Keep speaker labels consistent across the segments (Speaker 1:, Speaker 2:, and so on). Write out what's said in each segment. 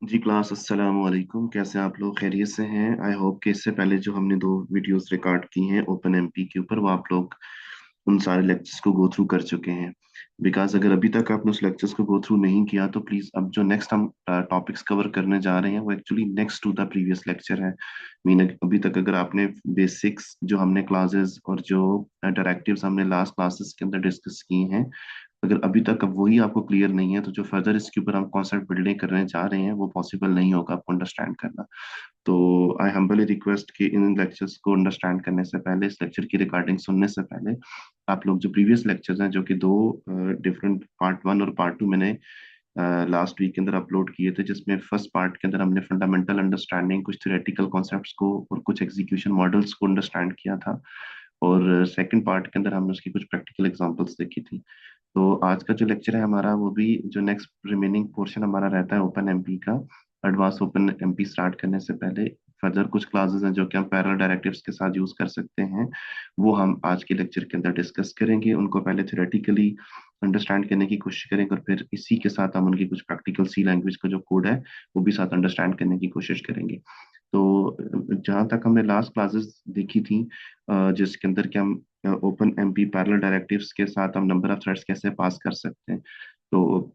Speaker 1: जी class अस्सलाम वालेकुम। कैसे हैं आप लोग? खैरियत से हैं? आई होप कि इससे पहले जो हमने दो वीडियोस रिकॉर्ड की हैं ओपन एमपी के ऊपर, वो आप लोग उन सारे लेक्चर्स को गो थ्रू कर चुके हैं। बिकॉज अगर अभी तक आपने उस लेक्चर्स को गो थ्रू नहीं किया तो प्लीज अब जो नेक्स्ट हम टॉपिक्स कवर करने जा रहे हैं वो actually next to the previous lecture है। मीन अभी तक अगर आपने बेसिक्स जो हमने क्लासेस और जो डायरेक्टिव्स हमने लास्ट क्लासेस के अंदर डिस्कस की हैं, अगर अभी तक अब वही आपको क्लियर नहीं है तो जो फर्दर इसके ऊपर हम कॉन्सेप्ट बिल्डिंग करने जा रहे हैं वो पॉसिबल नहीं होगा आपको अंडरस्टैंड करना। तो आई हम्बली रिक्वेस्ट कि इन लेक्चर्स को अंडरस्टैंड करने से पहले, इस लेक्चर की रिकॉर्डिंग सुनने से पहले, आप लोग जो प्रीवियस लेक्चर्स हैं जो कि दो डिफरेंट पार्ट वन और पार्ट टू मैंने लास्ट वीक के अंदर अपलोड किए थे, जिसमें फर्स्ट पार्ट के अंदर हमने फंडामेंटल अंडरस्टैंडिंग, कुछ थ्योरेटिकल कॉन्सेप्ट्स को और कुछ एग्जीक्यूशन मॉडल्स को अंडरस्टैंड किया था, और सेकंड पार्ट के अंदर हमने उसकी कुछ प्रैक्टिकल एग्जांपल्स देखी थी। तो आज का जो लेक्चर है हमारा, वो भी जो नेक्स्ट रिमेनिंग पोर्शन हमारा रहता है ओपन एमपी का, एडवांस ओपन एमपी स्टार्ट करने से पहले फर्दर कुछ क्लासेस हैं जो कि हम पैरेलल डायरेक्टिव्स के साथ यूज कर सकते हैं, वो हम आज के लेक्चर के अंदर डिस्कस करेंगे। उनको पहले थ्योरेटिकली अंडरस्टैंड करने की कोशिश करेंगे और फिर इसी के साथ हम उनकी कुछ प्रैक्टिकल सी लैंग्वेज का जो कोड है वो भी साथ अंडरस्टैंड करने की कोशिश करेंगे। तो जहाँ तक हमने लास्ट क्लासेस देखी थी, जिसके अंदर कि हम ओपन एमपी पैरेलल डायरेक्टिव्स के साथ हम नंबर ऑफ थ्रेड्स कैसे पास कर सकते हैं, तो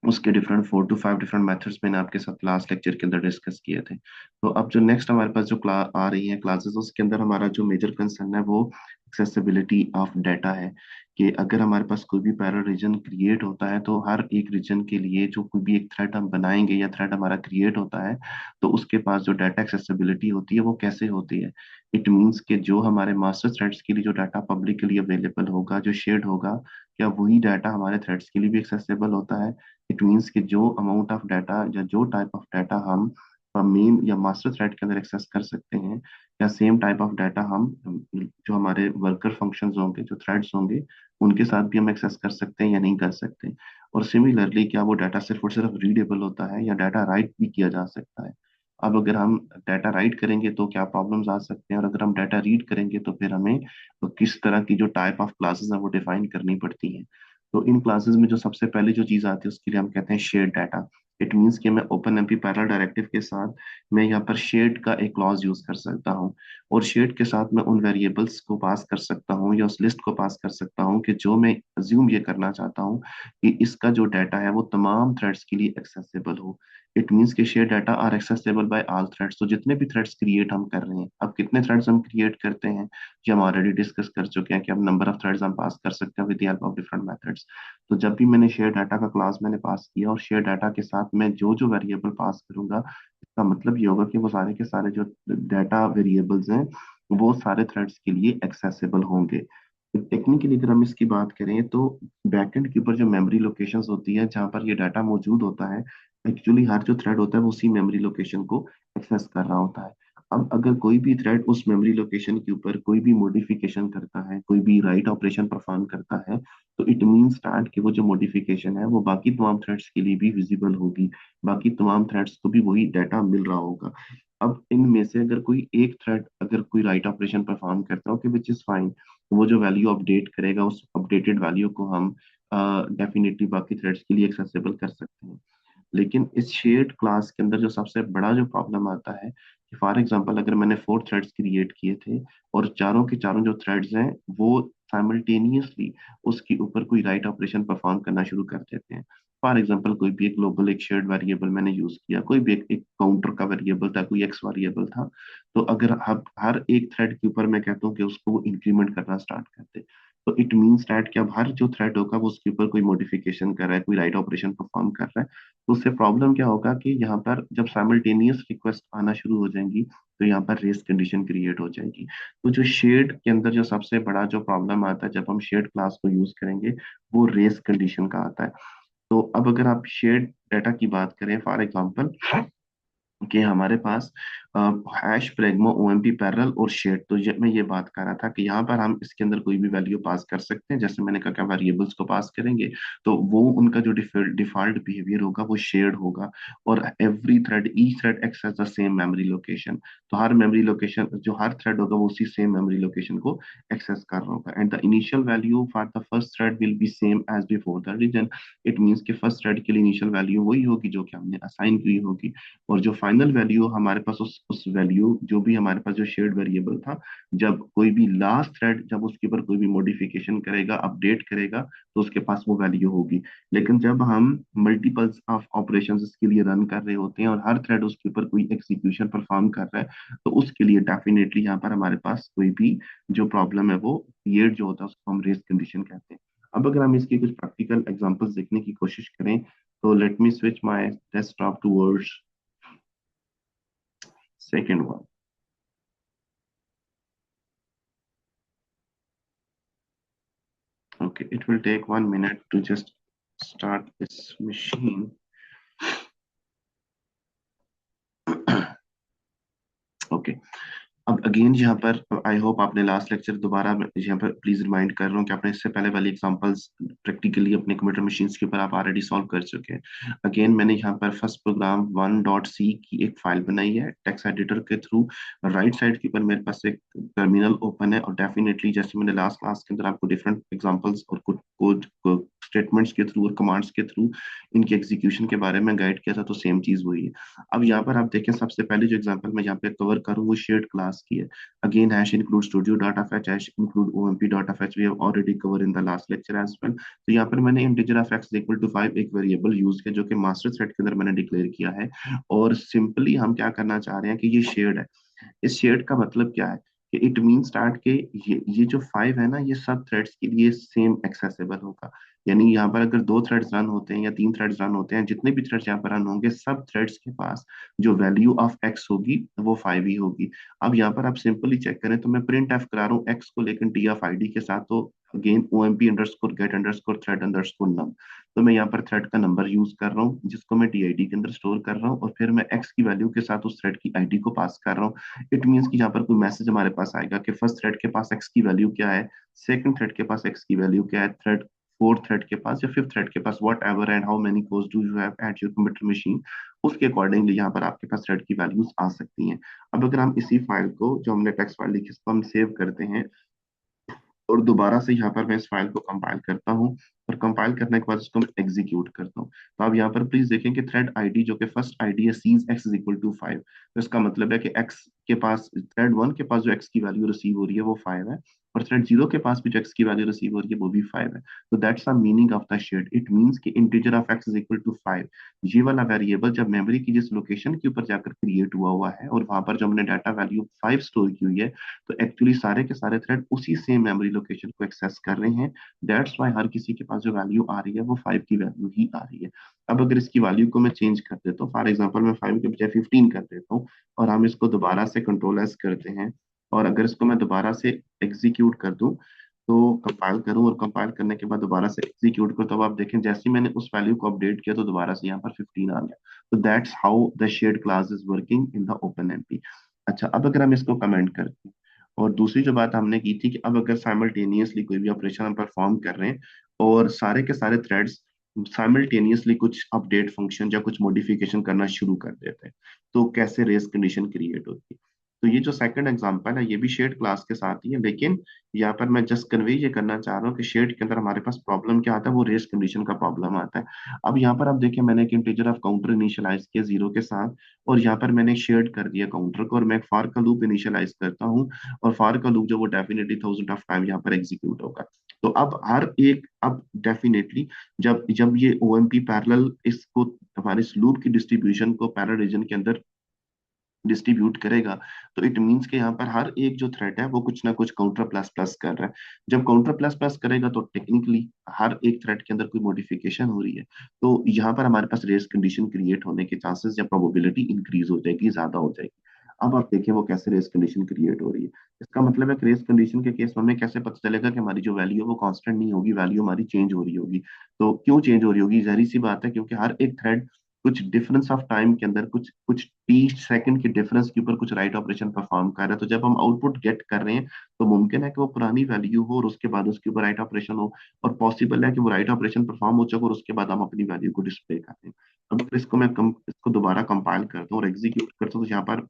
Speaker 1: उसके डिफरेंट 4 to 5 डिफरेंट मेथड्स मैंने आपके साथ लास्ट लेक्चर के अंदर डिस्कस किए थे। तो अब जो नेक्स्ट हमारे पास जो क्लास आ रही है क्लासेस, उसके अंदर हमारा जो मेजर कंसर्न है वो एक्सेसिबिलिटी ऑफ डाटा है। कि अगर हमारे पास कोई भी पैरेलल रीजन क्रिएट होता है तो हर एक रीजन के लिए जो कोई भी एक थ्रेड हम बनाएंगे या थ्रेड हमारा क्रिएट होता है, तो उसके पास जो डाटा एक्सेसिबिलिटी होती है वो कैसे होती है। इट मीन्स कि जो हमारे मास्टर थ्रेड्स के लिए जो डाटा पब्लिकली अवेलेबल होगा, जो शेयर्ड होगा, क्या वही डाटा हमारे थ्रेड्स के लिए भी एक्सेसिबल होता है। इट मीन्स कि जो अमाउंट ऑफ डाटा या जो टाइप ऑफ डाटा हम मेन या मास्टर थ्रेड के अंदर एक्सेस कर सकते हैं, या सेम टाइप ऑफ डाटा हम जो हमारे वर्कर फंक्शंस होंगे, जो थ्रेड्स होंगे, उनके साथ भी हम एक्सेस कर सकते हैं या नहीं कर सकते। और सिमिलरली क्या वो डाटा सिर्फ और सिर्फ रीडेबल होता है या डाटा राइट भी किया जा सकता है। अब अगर हम डाटा राइट करेंगे तो क्या प्रॉब्लम्स आ सकते हैं, और अगर हम डाटा रीड करेंगे तो फिर हमें किस तरह की जो टाइप ऑफ क्लासेस है वो डिफाइन करनी पड़ती हैं। तो इन क्लासेस में जो सबसे पहले जो चीज आती है उसके लिए हम कहते हैं शेयर्ड डाटा। इट मीन्स कि मैं ओपन एमपी पैरेलल डायरेक्टिव के साथ मैं यहाँ पर शेयर्ड का एक क्लॉज यूज कर सकता हूँ, और शेयर्ड के साथ मैं उन वेरिएबल्स को पास कर सकता हूँ या उस लिस्ट को पास कर सकता हूँ कि जो मैं अज्यूम ये करना चाहता हूँ कि इसका जो डाटा है वो तमाम थ्रेड्स के लिए एक्सेसिबल हो। इट मीन्स कि share data are accessible by all threads. तो जितने भी थ्रेड्स क्रिएट हम कर रहे हैं, अब कितने थ्रेड्स हम क्रिएट करते हैं कि हम ऑलरेडी डिस्कस कर चुके हैं कि अब नंबर ऑफ थ्रेड्स हम पास कर सकते हैं with the help of different methods. तो जब भी मैंने शेयर डाटा का क्लास मैंने पास किया और शेयर डाटा के साथ मैं जो जो वेरिएबल पास करूंगा, इसका मतलब ये होगा कि वो सारे के सारे जो डाटा वेरिएबल्स हैं वो सारे थ्रेड्स के लिए एक्सेसिबल होंगे। टेक्निकली अगर हम इसकी बात करें तो बैकएंड के ऊपर जो मेमोरी लोकेशंस होती है जहाँ पर ये डाटा मौजूद होता है, एक्चुअली हर जो थ्रेड होता है वो उसी मेमोरी लोकेशन को एक्सेस कर रहा होता है। अब अगर कोई भी थ्रेड उस मेमोरी लोकेशन के ऊपर कोई भी मॉडिफिकेशन करता है, कोई भी राइट ऑपरेशन परफॉर्म करता है, तो इट मीन्स दैट कि वो जो मॉडिफिकेशन है वो बाकी तमाम थ्रेड्स के लिए भी विजिबल होगी, बाकी तमाम थ्रेड्स को भी वही डाटा मिल रहा होगा। अब इनमें से अगर कोई एक थ्रेड अगर कोई राइट ऑपरेशन परफॉर्म करता हो कि विच इज फाइन, वो जो वैल्यू अपडेट करेगा उस अपडेटेड वैल्यू को हम डेफिनेटली बाकी थ्रेड्स के लिए एक्सेसिबल कर सकते हैं। लेकिन इस शेयर्ड क्लास के अंदर जो सबसे बड़ा जो प्रॉब्लम आता है कि फॉर एग्जांपल अगर मैंने 4 थ्रेड्स क्रिएट किए थे और चारों के चारों जो थ्रेड्स हैं वो साइमल्टेनियसली उसके ऊपर कोई राइट ऑपरेशन परफॉर्म करना शुरू कर देते हैं। फॉर एग्जांपल कोई भी एक ग्लोबल एक शेयर्ड वेरिएबल मैंने यूज किया, कोई भी एक काउंटर का वेरिएबल था, कोई एक्स वेरिएबल था, तो अगर हर एक थ्रेड के ऊपर मैं कहता हूँ कि उसको वो इंक्रीमेंट करना स्टार्ट कर दे, तो इट मीन्स दैट कि अब हर जो थ्रेड होगा वो उसके ऊपर कोई मॉडिफिकेशन कर रहा है, कोई राइट ऑपरेशन परफॉर्म कर रहा है। तो उससे प्रॉब्लम क्या होगा कि यहाँ पर जब साइमल्टेनियस रिक्वेस्ट आना शुरू हो जाएंगी तो यहाँ पर रेस कंडीशन क्रिएट हो जाएगी। तो जो शेयर्ड के अंदर जो सबसे बड़ा जो प्रॉब्लम आता है जब हम शेयर्ड क्लास को यूज करेंगे, वो रेस कंडीशन का आता है। तो अब अगर आप शेयर्ड डाटा की बात करें, फॉर एग्जांपल कि हमारे पास हैश प्रेगमा ओएमपी पैरेलल और शेड। तो मैं ये बात कर रहा था कि यहाँ पर हम इसके अंदर कोई भी वैल्यू पास कर सकते हैं, जैसे मैंने कहा कि वेरिएबल्स को पास करेंगे तो वो उनका जो डिफॉल्ट बिहेवियर होगा वो शेयर्ड होगा। और every thread each thread access the same memory location. तो हर मेमोरी लोकेशन जो हर थ्रेड होगा वो उसी सेम मेमोरी लोकेशन को एक्सेस कर रहा होगा। And the initial value for the first thread will be same as before the region. It means कि फर्स्ट थ्रेड के लिए इनिशियल वैल्यू वही होगी जो कि हमने असाइन की होगी। और जो फाइनल वैल्यू हमारे पास उस वैल्यू जो भी हमारे पास जो शेयर्ड वेरिएबल था, जब कोई भी लास्ट थ्रेड जब उसके ऊपर कोई भी मॉडिफिकेशन करेगा अपडेट करेगा तो उसके पास वो वैल्यू होगी। लेकिन जब हम मल्टीपल्स ऑफ ऑपरेशंस इसके लिए रन कर रहे होते हैं और हर थ्रेड उसके ऊपर कोई एग्जीक्यूशन परफॉर्म कर रहा है तो उसके लिए डेफिनेटली यहाँ पर हमारे पास कोई भी जो प्रॉब्लम है वो क्रिएट जो होता है उसको हम रेस कंडीशन कहते हैं। अब अगर हम इसके कुछ प्रैक्टिकल एग्जांपल्स देखने की कोशिश करें तो let me switch my desktop towards second one. Okay, it will take 1 minute to just start this machine. Okay. अब अगेन यहाँ पर आई होप आपने लास्ट लेक्चर दोबारा मैं यहाँ पर प्लीज रिमाइंड कर रहा हूँ कि आपने इससे पहले वाली एग्जांपल्स प्रैक्टिकली अपने कंप्यूटर मशीन्स के ऊपर आप ऑलरेडी सॉल्व कर चुके हैं। अगेन मैंने यहाँ पर फर्स्ट प्रोग्राम 1.c की एक फाइल बनाई है टेक्स्ट एडिटर के थ्रू। राइट साइड के ऊपर मेरे पास एक टर्मिनल ओपन है और डेफिनेटली जैसे मैंने लास्ट क्लास के अंदर आपको डिफरेंट एग्जाम्पल्स और कोड स्टेटमेंट्स के थ्रू और कमांड्स के थ्रू इनके एग्जीक्यूशन के बारे में गाइड किया था तो सेम चीज वही है। अब यहाँ पर आप देखें सबसे पहले जो एग्जांपल मैं यहाँ पे कवर करूँ वो शेयर्ड क्लास की है। Again hash include studio dot of h hash include OMP dot of h we have already cover in the last lecture as well. तो यहाँ पर मैंने integer of x equal to 5 एक variable use किया जो कि मास्टर थ्रेड के अंदर मैंने डिक्लेयर किया है। और सिंपली हम क्या करना चाह रहे हैं कि ये शेयर्ड है। इस शेयर्ड का मतलब क्या है कि इट मीन स्टार्ट के ये जो 5 है ना ये सब थ्रेड्स के लिए सेम एक्सेसिबल होगा। यानी यहाँ पर अगर 2 थ्रेड्स रन होते हैं या 3 थ्रेड्स रन होते हैं जितने भी थ्रेड्स यहाँ पर रन होंगे सब थ्रेड्स के पास जो वैल्यू ऑफ एक्स होगी वो 5 ही होगी। अब यहाँ पर आप सिंपली चेक करें तो मैं प्रिंट एफ करा रहा हूँ एक्स को लेकिन टी ऑफ आईडी के साथ। तो again O M P underscore get underscore thread underscore num. तो मैं यहाँ पर थ्रेड का नंबर यूज कर रहा हूँ जिसको मैं टी आई डी के अंदर स्टोर कर रहा हूँ और फिर मैं एक्स की वैल्यू के साथ उस थ्रेड की आईडी को पास कर रहा हूँ। इट मीन्स कि यहाँ पर कोई मैसेज हमारे पास आएगा कि फर्स्ट थ्रेड के पास एक्स की वैल्यू क्या है, सेकंड थ्रेड के पास एक्स की वैल्यू क्या है, थ्रेड फोर्थ थ्रेड के पास या फिफ्थ थ्रेड के पास whatever and how many cores do you have at your computer machine. उसके अकॉर्डिंगली यहाँ पर आपके पास थ्रेड की वैल्यूज आ सकती हैं। अब अगर हम इसी फाइल को जो हमने टेक्स्ट फाइल लिखी इसको हम सेव करते हैं और दोबारा से यहाँ पर मैं इस फाइल को कंपाइल करता हूँ और कंपाइल करने के बाद उसको मैं एग्जीक्यूट करता हूँ। तो आप यहाँ पर प्लीज देखें कि थ्रेड आईडी जो कि फर्स्ट आईडी है sees x is equal to 5। तो इसका मतलब है कि एक्स के पास थ्रेड 1 के पास जो एक्स की वैल्यू रिसीव हो रही है वो 5 है और थ्रेड 0 के पास भी जो एक्स की वैल्यू रिसीव हो रही है वो भी 5 है। तो that's the meaning of the shared. It means कि integer of x is equal to 5 ये वाला वेरिएबल जब मेमोरी की जिस लोकेशन के ऊपर जाकर क्रिएट हुआ हुआ है और वहां पर जो हमने डाटा वैल्यू 5 स्टोर की हुई है तो एक्चुअली सारे के सारे थ्रेड उसी सेम मेमोरी लोकेशन को एक्सेस कर रहे हैं। दैट्स वाई हर किसी के पास जो वैल्यू आ रही है वो 5 की वैल्यू ही आ रही है। अब अगर इसकी वैल्यू को मैं चेंज कर देता हूँ फॉर एग्जाम्पल मैं 5 के बजाय 15 कर देता हूँ और हम इसको दोबारा से कंट्रोल एस करते हैं और अगर इसको मैं दोबारा से एग्जीक्यूट कर दूं तो कंपाइल करूं और कंपाइल करने के बाद दोबारा से एग्जीक्यूट करूं तो अब आप देखें जैसे ही मैंने उस वैल्यू को अपडेट किया तो दोबारा से यहाँ पर 15 आ गया। तो that's how the shared class is working in the open MP. अच्छा अब अगर हम इसको कमेंट करते हैं और दूसरी जो बात हमने की थी कि अब अगर साइमल्टेनियसली कोई भी ऑपरेशन हम परफॉर्म कर रहे हैं और सारे के सारे थ्रेड्स साइमल्टेनियसली कुछ अपडेट फंक्शन या कुछ मॉडिफिकेशन करना शुरू कर देते हैं तो कैसे रेस कंडीशन क्रिएट होती है। तो ये जो सेकंड एग्जांपल है ये भी शेड क्लास के साथ ही है लेकिन यहाँ पर मैं जस्ट कन्वे ये करना चाह रहा हूँ कि शेड के अंदर हमारे पास प्रॉब्लम क्या आता है वो रेस कंडीशन का प्रॉब्लम आता है। अब यहाँ पर आप देखिए मैंने एक इंटीजर ऑफ काउंटर इनिशियलाइज किया 0 के साथ और यहाँ पर मैंने शेड कर दिया काउंटर को और मैं एक फॉर का लूप इनिशियलाइज करता हूँ और फॉर का लूप जो वो डेफिनेटली 1000 ऑफ टाइम यहाँ पर एग्जीक्यूट होगा। तो अब हर एक अब डेफिनेटली जब जब ये ओ एम पी पैरेलल इसको हमारे इस लूप की डिस्ट्रीब्यूशन को पैरेलल रीजन के अंदर डिस्ट्रीब्यूट करेगा तो इट मीन्स कि यहाँ पर हर एक जो थ्रेड है वो कुछ ना कुछ काउंटर प्लस प्लस कर रहा है। जब काउंटर प्लस प्लस करेगा तो टेक्निकली हर एक थ्रेड के अंदर कोई मॉडिफिकेशन हो रही है तो यहाँ पर हमारे पास रेस कंडीशन क्रिएट होने के चांसेस या प्रोबेबिलिटी इंक्रीज हो जाएगी ज्यादा हो जाएगी। अब आप देखिए वो कैसे रेस कंडीशन क्रिएट हो रही है। इसका मतलब है कि रेस कंडीशन के केस में हमें कैसे पता चलेगा कि हमारी जो वैल्यू है वो कांस्टेंट नहीं होगी वैल्यू हमारी चेंज हो रही होगी। तो क्यों चेंज हो रही होगी जाहिर सी बात है क्योंकि हर एक थ्रेड कुछ डिफरेंस ऑफ टाइम के अंदर कुछ कुछ 30 सेकंड के डिफरेंस के ऊपर कुछ राइट ऑपरेशन परफॉर्म कर रहा है, तो जब हम आउटपुट गेट कर रहे हैं तो मुमकिन है कि वो पुरानी वैल्यू हो और उसके बाद उसके ऊपर राइट ऑपरेशन हो, और पॉसिबल है कि वो राइट ऑपरेशन परफॉर्म हो चुका और उसके बाद हम अपनी वैल्यू को डिस्प्ले कर दें। अब अगर इसको दोबारा कंपाइल करता हूँ और एग्जीक्यूट करता हूँ तो यहाँ पर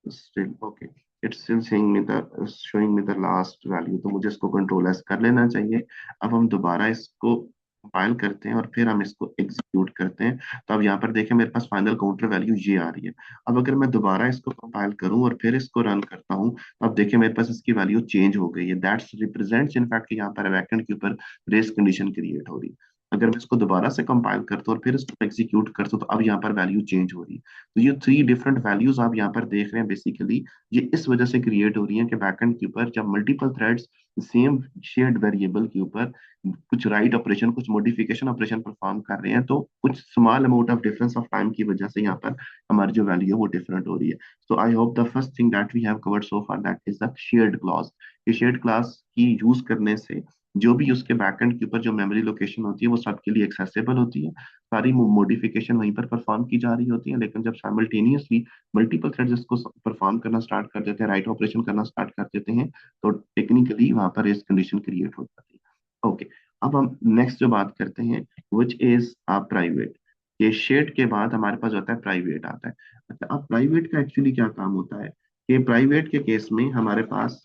Speaker 1: still okay, it's still showing me the last value, तो मुझे इसको कंट्रोल एस कर लेना चाहिए। अब हम दोबारा इसको कंपाइल करते हैं और फिर हम इसको एग्जीक्यूट करते हैं, तो अब यहाँ पर देखें मेरे पास फाइनल काउंटर वैल्यू ये आ रही है। अब अगर मैं दोबारा इसको कंपाइल करूं और फिर इसको रन करता हूं, तो अब देखिए मेरे पास इसकी वैल्यू चेंज हो गई है। दैट्स रिप्रेजेंट्स इनफैक्ट यहाँ पर बैकएंड के ऊपर रेस कंडीशन क्रिएट हो रही है। अगर मैं इसको दोबारा से कंपाइल करता हूँ और फिर इसको एग्जीक्यूट करता हूँ, तो अब यहाँ पर वैल्यू चेंज हो रही है। तो ये 3 डिफरेंट वैल्यूज आप यहाँ पर देख रहे हैं बेसिकली, ये इस वजह से क्रिएट हो रही है कि बैकएंड के ऊपर जब multiple threads same shared variable के ऊपर कुछ राइट ऑपरेशन कुछ मॉडिफिकेशन ऑपरेशन परफॉर्म कर रहे हैं, तो कुछ small amount of difference of time की वजह से यहाँ पर हमारी जो वैल्यू है वो डिफरेंट हो रही है। So I hope the first thing that we have covered so far that is the shared clause. ये शेयर्ड क्लास की यूज करने से जो भी उसके बैकएंड के ऊपर जो मेमोरी लोकेशन होती है वो सबके लिए एक्सेसिबल होती है, सारी मॉडिफिकेशन वहीं पर परफॉर्म की जा रही होती है। लेकिन जब साइमल्टेनियसली मल्टीपल थ्रेड्स इसको परफॉर्म करना स्टार्ट कर देते हैं, राइट ऑपरेशन करना स्टार्ट कर देते हैं, तो टेक्निकली वहां पर रेस कंडीशन क्रिएट हो जाती है। ओके, अब हम नेक्स्ट जो बात करते हैं विच इज प्राइवेट। ये शेड के बाद हमारे पास होता है प्राइवेट आता है। अच्छा, अब प्राइवेट का एक्चुअली क्या काम होता है कि प्राइवेट के केस में हमारे पास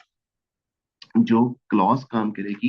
Speaker 1: जो क्लॉज काम करेगी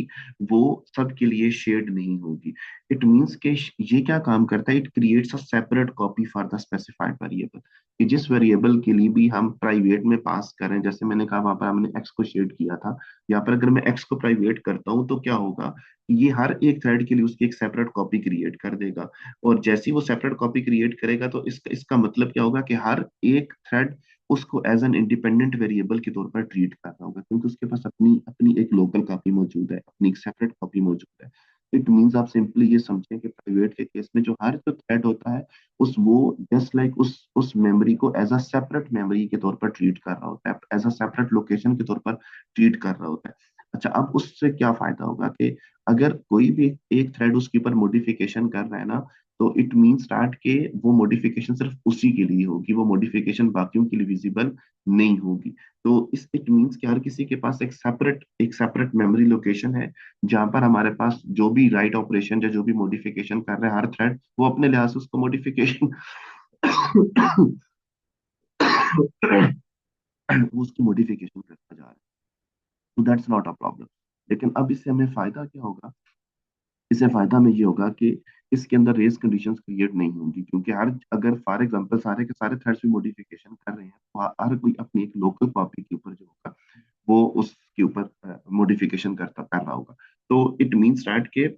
Speaker 1: वो सबके लिए शेयर्ड नहीं होगी। इट मींस कि ये क्या काम करता है, it creates a separate copy for the specified variable, कि जिस वेरिएबल के लिए भी हम प्राइवेट में पास करें, जैसे मैंने कहा वहां पर हमने एक्स को शेड किया था, यहाँ पर अगर मैं एक्स को प्राइवेट करता हूँ तो क्या होगा, ये हर एक थ्रेड के लिए उसकी एक सेपरेट कॉपी क्रिएट कर देगा। और जैसे ही वो सेपरेट कॉपी क्रिएट करेगा तो इसका इसका मतलब क्या होगा कि हर एक थ्रेड उसको एज एन इंडिपेंडेंट वेरिएबल के तौर पर ट्रीट कर रहा होगा, क्योंकि उसके पास अपनी अपनी एक लोकल कॉपी मौजूद है, अपनी एक सेपरेट कॉपी मौजूद है। इट मीन्स आप सिंपली ये समझें कि प्राइवेट के केस में जो हर जो थ्रेड होता है उस वो जस्ट लाइक उस मेमोरी को एज अ सेपरेट मेमोरी के तौर पर ट्रीट कर रहा होता है, एज अ सेपरेट लोकेशन के तौर पर ट्रीट कर रहा होता है। अच्छा, अब उससे क्या फायदा होगा कि अगर कोई भी एक थ्रेड उसके ऊपर मॉडिफिकेशन कर रहा है ना, तो इट मीन स्टार्ट के वो मॉडिफिकेशन सिर्फ उसी के लिए होगी, वो मॉडिफिकेशन बाकियों के लिए विजिबल नहीं होगी। तो इस इट मीन्स कि हर किसी के पास एक सेपरेट मेमोरी लोकेशन है, जहां पर हमारे पास जो भी राइट ऑपरेशन या जो भी मॉडिफिकेशन कर रहा है हर थ्रेड, वो अपने लिहाज से उसको मॉडिफिकेशन वो उसकी मॉडिफिकेशन करता जा रहा है। तो दैट्स नॉट अ प्रॉब्लम। लेकिन अब इससे हमें फायदा क्या होगा, इससे फायदा हमें ये होगा कि इसके अंदर रेस कंडीशंस क्रिएट नहीं होंगी, क्योंकि हर अगर फॉर एग्जांपल सारे के सारे थ्रेड्स भी मॉडिफिकेशन कर रहे हैं तो हर कोई अपनी एक लोकल कॉपी के ऊपर जो होगा वो उसके ऊपर मॉडिफिकेशन करता कर रहा होगा। तो इट मीन्स दैट के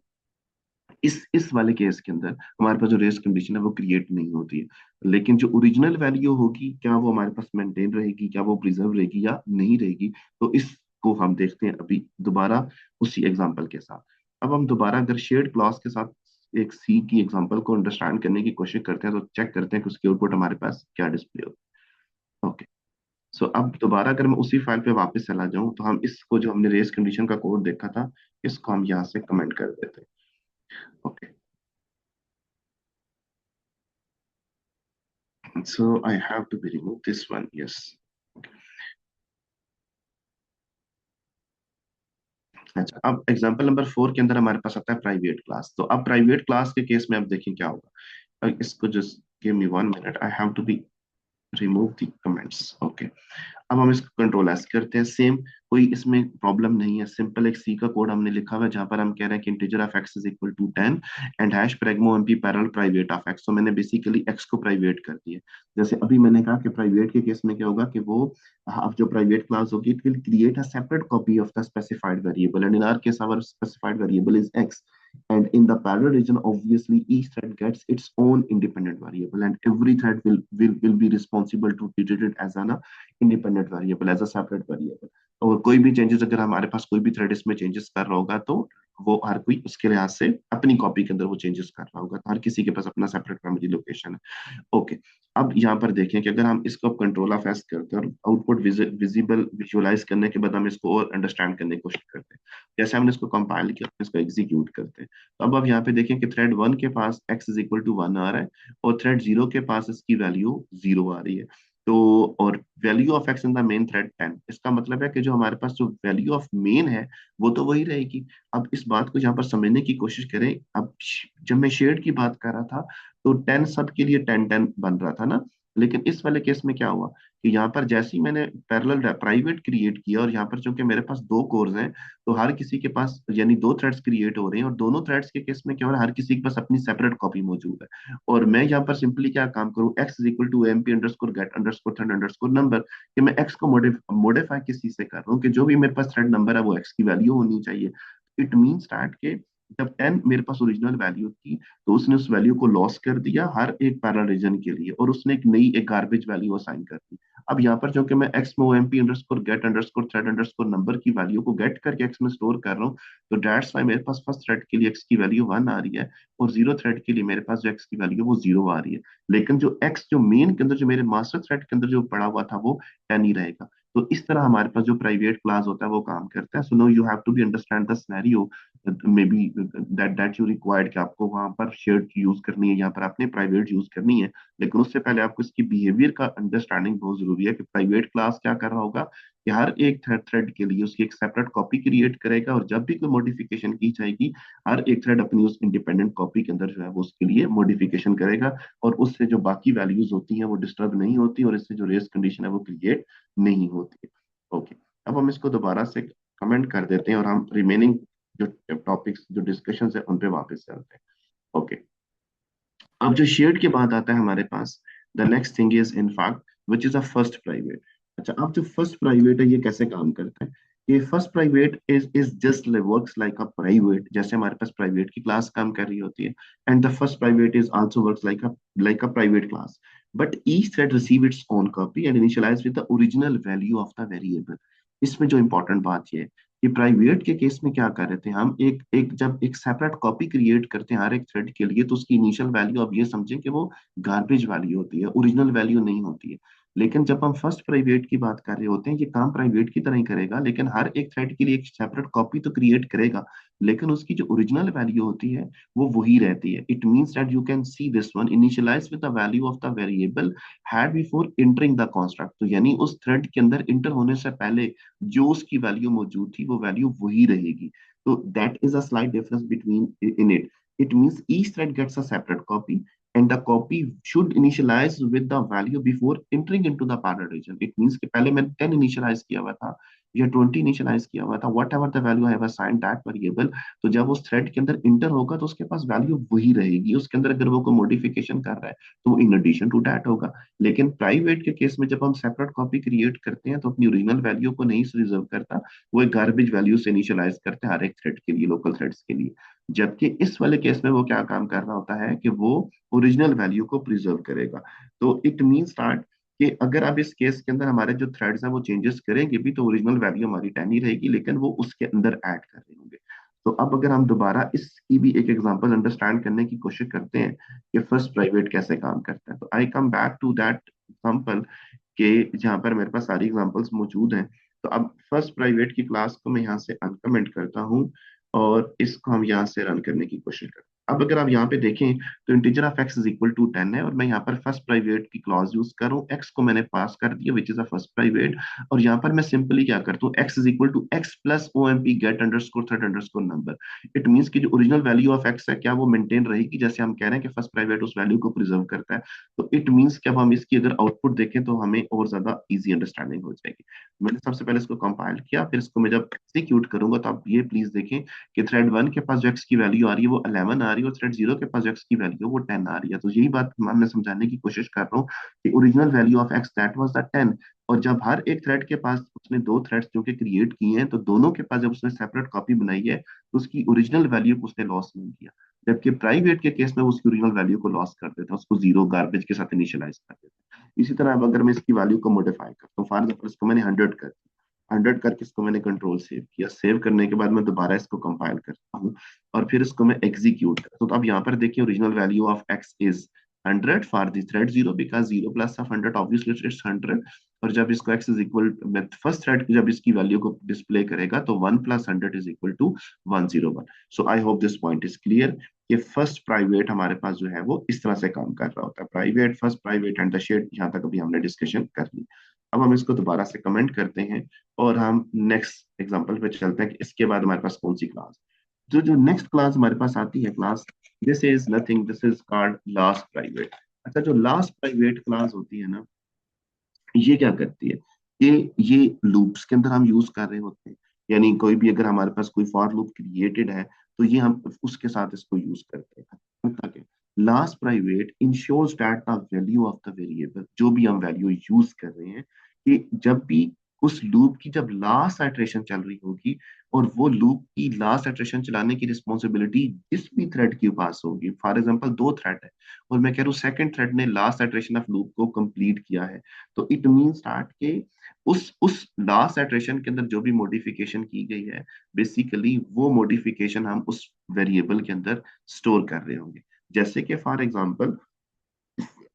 Speaker 1: इस वाले केस के अंदर हमारे पास जो रेस कंडीशन है वो क्रिएट नहीं होती है। लेकिन जो ओरिजिनल वैल्यू होगी क्या वो हमारे पास मेंटेन रहेगी, क्या वो प्रिजर्व रहेगी या नहीं रहेगी, तो इसको हम देखते हैं अभी दोबारा उसी एग्जांपल के साथ। अब हम दोबारा अगर शेयर्ड क्लॉज के साथ एक सी की एग्जांपल को अंडरस्टैंड करने की कोशिश करते हैं, तो चेक करते हैं कि उसकी आउटपुट हमारे पास क्या डिस्प्ले होगी। ओके, सो अब दोबारा अगर मैं उसी फाइल पे वापस चला जाऊं, तो हम इसको जो हमने रेस कंडीशन का कोड देखा था इसको हम यहाँ से कमेंट कर देते हैं। Okay, so I have to be remove this one, yes. अच्छा, अब एग्जांपल नंबर 4 के अंदर हमारे पास आता है प्राइवेट क्लास। तो अब प्राइवेट क्लास के केस में अब देखें क्या होगा। इसको just give me 1 minute, I have to be remove the comments. Okay, अब हम इसको कंट्रोल एस करते हैं। सेम, कोई इसमें प्रॉब्लम नहीं है, सिंपल एक सी का कोड हमने लिखा हुआ है जहां पर हम कह रहे हैं कि integer of x is equal to 10 and hash pragma mp parallel private of x. तो मैंने बेसिकली एक्स को प्राइवेट कर दिया। जैसे अभी मैंने कहा कि प्राइवेट के केस में क्या होगा कि वो अब जो प्राइवेट क्लास होगी it will create a separate copy of the specified variable, and in our case our specified variable is x, and in the parallel region obviously each thread gets its own independent variable, and every thread will be responsible to treat it as an independent variable, as a separate variable. और कोई भी changes, अगर हमारे पास कोई भी thread इसमें changes कर रहा होगा तो वो हर कोई उसके लिहाज से अपनी कॉपी के अंदर वो चेंजेस कर रहा होगा, तो हर किसी के पास अपना सेपरेट मेमोरी लोकेशन है। ओके, अब यहाँ पर देखें कि अगर हम इसको कंट्रोल ऑफ एस करते हैं और आउटपुट विजिबल विजुअलाइज करने के बाद हम इसको और अंडरस्टैंड करने की कोशिश करते हैं, जैसे हमने इसको कंपाइल किया, हम इसको एग्जीक्यूट करते हैं। तो अब यहाँ पे देखें कि थ्रेड वन के पास x is equal to one आ रहा है और थ्रेड जीरो के पास इसकी वैल्यू जीरो आ रही है। तो और value of x in the main thread 10, इसका मतलब है कि जो हमारे पास जो वैल्यू ऑफ मेन है वो तो वही रहेगी। अब इस बात को यहाँ पर समझने की कोशिश करें। अब जब मैं शेड की बात कर रहा था तो 10 सब के लिए 10 10 बन रहा था ना, लेकिन इस वाले केस में क्या हुआ कि यहाँ पर जैसे ही मैंने पैरेलल प्राइवेट क्रिएट किया और यहाँ पर चूंकि मेरे पास दो कोर्स हैं, तो हर किसी के पास यानी दो थ्रेड्स क्रिएट हो रहे हैं और दोनों थ्रेड्स के केस में क्या हो रहा है, हर किसी के पास अपनी सेपरेट कॉपी मौजूद है। और मैं यहाँ पर सिंपली क्या काम करूँ, x is equal to M P underscore get underscore thread underscore number, कि मैं एक्स को मॉडिफाई किस चीज से कर रहा हूँ कि जो भी मेरे पास थ्रेड नंबर है वो एक्स की वैल्यू होनी चाहिए। इट मीन्स दैट के जब 10 मेरे पास ओरिजिनल वैल्यू थी तो उसने उस वैल्यू को लॉस कर दिया हर एक पैरेलल रीजन के लिए और उसने एक नई एक गार्बेज वैल्यू असाइन कर दी। अब यहाँ पर जो कि मैं एक्स में M P underscore get underscore number की वैल्यू को गेट करके एक्स में स्टोर कर रहा हूँ, तो डेट्स वाई मेरे पास फर्स्ट थ्रेड के लिए एक्स की वैल्यू वन आ रही है और जीरो थ्रेड के लिए मेरे पास जो एक्स की वैल्यू वो जीरो आ रही है। लेकिन जो एक्स जो मेन के अंदर जो मेरे मास्टर थ्रेड के अंदर जो पड़ा हुआ था वो 10 ही रहेगा। तो इस तरह हमारे पास जो प्राइवेट क्लास होता है वो काम करता है। So no you have to be understand the scenario maybe that you required कि आपको वहां पर शेयर्ड यूज करनी है, यहाँ पर आपने प्राइवेट यूज करनी है। लेकिन उससे पहले आपको इसकी बिहेवियर का अंडरस्टैंडिंग बहुत जरूरी है कि प्राइवेट क्लास क्या कर रहा होगा कि हर एक थ्रेड थ्रेड के लिए उसकी एक सेपरेट कॉपी क्रिएट करेगा और जब भी कोई मॉडिफिकेशन की जाएगी हर एक थ्रेड अपनी उस इंडिपेंडेंट कॉपी के अंदर जो है वो उसके लिए मॉडिफिकेशन करेगा और उससे जो बाकी वैल्यूज होती हैं वो डिस्टर्ब नहीं होती और इससे जो रेस कंडीशन है वो क्रिएट नहीं होती है। ओके, अब हम इसको दोबारा से कमेंट कर देते हैं और हम रिमेनिंग जो टॉपिक्स जो डिस्कशन है उन पे वापस चलते हैं। ओके, अब जो शेयर्ड के बाद आता है हमारे पास the next thing is in fact which is a first private. अच्छा, अब जो फर्स्ट प्राइवेट है ये कैसे काम करता है? ये first private is just works like a private, जैसे हमारे पास प्राइवेट की क्लास काम कर रही होती है। And the first private is also works like a private class, but each thread receive its own copy and initialize with the original value of the variable. इसमें जो इंपॉर्टेंट बात ये है कि प्राइवेट के केस में क्या कर रहे थे हम, एक एक जब एक सेपरेट कॉपी क्रिएट करते हैं हर एक थ्रेड के लिए तो उसकी इनिशियल वैल्यू अब ये समझें कि वो गार्बेज वैल्यू होती है, ओरिजिनल वैल्यू नहीं होती है। लेकिन जब हम फर्स्ट प्राइवेट की बात कर रहे होते हैं ये काम प्राइवेट की तरह ही करेगा, लेकिन हर एक थ्रेड के लिए एक सेपरेट कॉपी तो क्रिएट करेगा, लेकिन उसकी जो ओरिजिनल वैल्यू होती है वो वही रहती है। It means that you can see this one initialize with the value of the variable had before entering the construct, तो यानी उस थ्रेड के अंदर इंटर होने से पहले जो उसकी वैल्यू मौजूद थी वो वैल्यू वही रहेगी। तो that is a slight difference between in it. It means each thread gets a separate copy and the copy should initialize with the value before entering into the parallel region. It means कि पहले मैंने 10 initialise किया हुआ था या 20 initialise किया हुआ था, what ever the value I have assigned that variable, तो जब उस थ्रेड के अंदर इंटर होगा तो उसके पास वैल्यू वही रहेगी। उसके अंदर अगर वो कोई मॉडिफिकेशन कर रहा है तो वो इन एडिशन टू दैट होगा। लेकिन प्राइवेट के केस में जब हम सेपरेट कॉपी क्रिएट करते हैं तो अपनी ओरिजिनल वैल्यू को नहीं रिजर्व करता, वो एक गार्बेज वैल्यू से इनिशियलाइज करते हैं हर एक थ्रेड के लिए, लोकल थ्रेड्स के लिए। जबकि इस वाले केस में वो क्या काम कर रहा होता है कि वो ओरिजिनल वैल्यू को प्रिजर्व करेगा। तो इट मीन्स दैट कि अगर आप इस केस के अंदर हमारे जो थ्रेड्स हैं वो चेंजेस करेंगे भी तो ओरिजिनल वैल्यू हमारी 10 ही रहेगी, लेकिन वो उसके अंदर ऐड कर रहे होंगे। तो अब अगर हम दोबारा इसकी भी एक एग्जांपल अंडरस्टैंड करने की कोशिश करते हैं कि फर्स्ट प्राइवेट कैसे काम करता है, तो I come back to that example के जहाँ पर मेरे पास सारी एग्जांपल्स मौजूद हैं। तो अब फर्स्ट प्राइवेट की क्लास को मैं यहाँ से अनकमेंट करता हूँ और इसको हम यहाँ से रन करने की कोशिश करते हैं। अब अगर आप यहाँ पे देखें तो integer of x is equal to 10 है और मैं यहाँ पर फर्स्ट प्राइवेट की क्लॉज यूज करूँ, एक्स को मैंने पास कर दिया which is a first private, और यहाँ पर मैं सिंपली क्या करता हूँ, x is equal to x plus O M P get underscore thread underscore number. It means की जो ओरिजिनल वैल्यू ऑफ एक्स है क्या वो मेंटेन रहेगी, जैसे हम कह रहे हैं कि फर्स्ट प्राइवेट उस वैल्यू को प्रिजर्व करता है। तो इट मीन्स कि अब हम इसकी अगर आउटपुट देखें तो हमें और ज्यादा इजी अंडरस्टैंडिंग हो जाएगी। मैंने सबसे पहले इसको कंपाइल किया, फिर इसको मैं जब एग्जीक्यूट करूंगा तो आप ये प्लीज देखें कि थ्रेड वन के पास जो एक्स की वैल्यू आ रही है वो 11 आ रही है और थ्रेड जीरो के पास जो एक्स की वैल्यू है वो 10 आ रही है। तो यही बात मैं समझाने की कोशिश कर रहा हूँ कि original value of x that was the 10, और जब हर एक थ्रेड के पास उसने दो थ्रेड्स जो कि क्रिएट किए हैं तो दोनों के पास जब उसने सेपरेट कॉपी बनाई है तो उसकी ओरिजिनल वैल्यू को उसने लॉस नहीं किया। जबकि प्राइवेट के केस में वो उसकी ओरिजिनल वैल्यू को लॉस कर देता है, उसको जीरो गार्बेज के साथ इनिशियलाइज कर देता है। इसी तरह अब अगर मैं इसकी वैल्यू को मॉडिफाई करता हूँ, फॉर एग्जाम्पल इसको मैंने 100 कर दिया, 100 करके इसको मैंने कंट्रोल सेव किया, सेव करने के बाद मैं दोबारा इसको कंपाइल करता हूँ और फिर इसको मैं एग्जीक्यूट करता हूँ। तो अब यहाँ पर देखिए original value of x is 100 for the thread 0 because 0 plus of 100 obviously it's 100। और जब इसको x is equal, first thread जब इसकी वैल्यू को डिस्प्ले करेगा तो 1 plus 100 is equal to 101। So I hope this point is clear कि first private हमारे पास जो है वो इस तरह से काम कर रहा होता है, private, first private and the shared. यहाँ तक अभी हमने डिस्कशन कर ली। अब हम इसको दोबारा से कमेंट करते हैं और हम नेक्स्ट एग्जांपल पे चलते हैं कि इसके बाद हमारे पास कौन सी क्लास, जो जो नेक्स्ट क्लास हमारे पास आती है class, this is nothing, this is called last private. अच्छा, जो लास्ट प्राइवेट क्लास होती है ना, ये क्या करती है, ये लूप्स के अंदर हम यूज कर रहे होते हैं, यानी कोई भी अगर हमारे पास कोई फॉर लूप क्रिएटेड है तो ये हम उसके साथ इसको यूज करते हैं ताकि last private ensures that the value of the variable, जो भी हम वैल्यू यूज कर रहे हैं, कि जब भी उस लूप की जब लास्ट आइटरेशन चल रही होगी और वो लूप की लास्ट आइटरेशन चलाने की रिस्पॉन्सिबिलिटी जिस भी थ्रेड के पास होगी, फॉर एग्जांपल दो थ्रेड है और मैं कह रहा हूँ सेकंड थ्रेड ने लास्ट आइटरेशन ऑफ लूप को कंप्लीट किया है, तो इट मीन्स दैट के उस लास्ट इटरेशन के अंदर जो भी मॉडिफिकेशन की गई है, बेसिकली वो मॉडिफिकेशन हम उस वेरिएबल के अंदर स्टोर कर रहे होंगे। जैसे कि फॉर एग्जांपल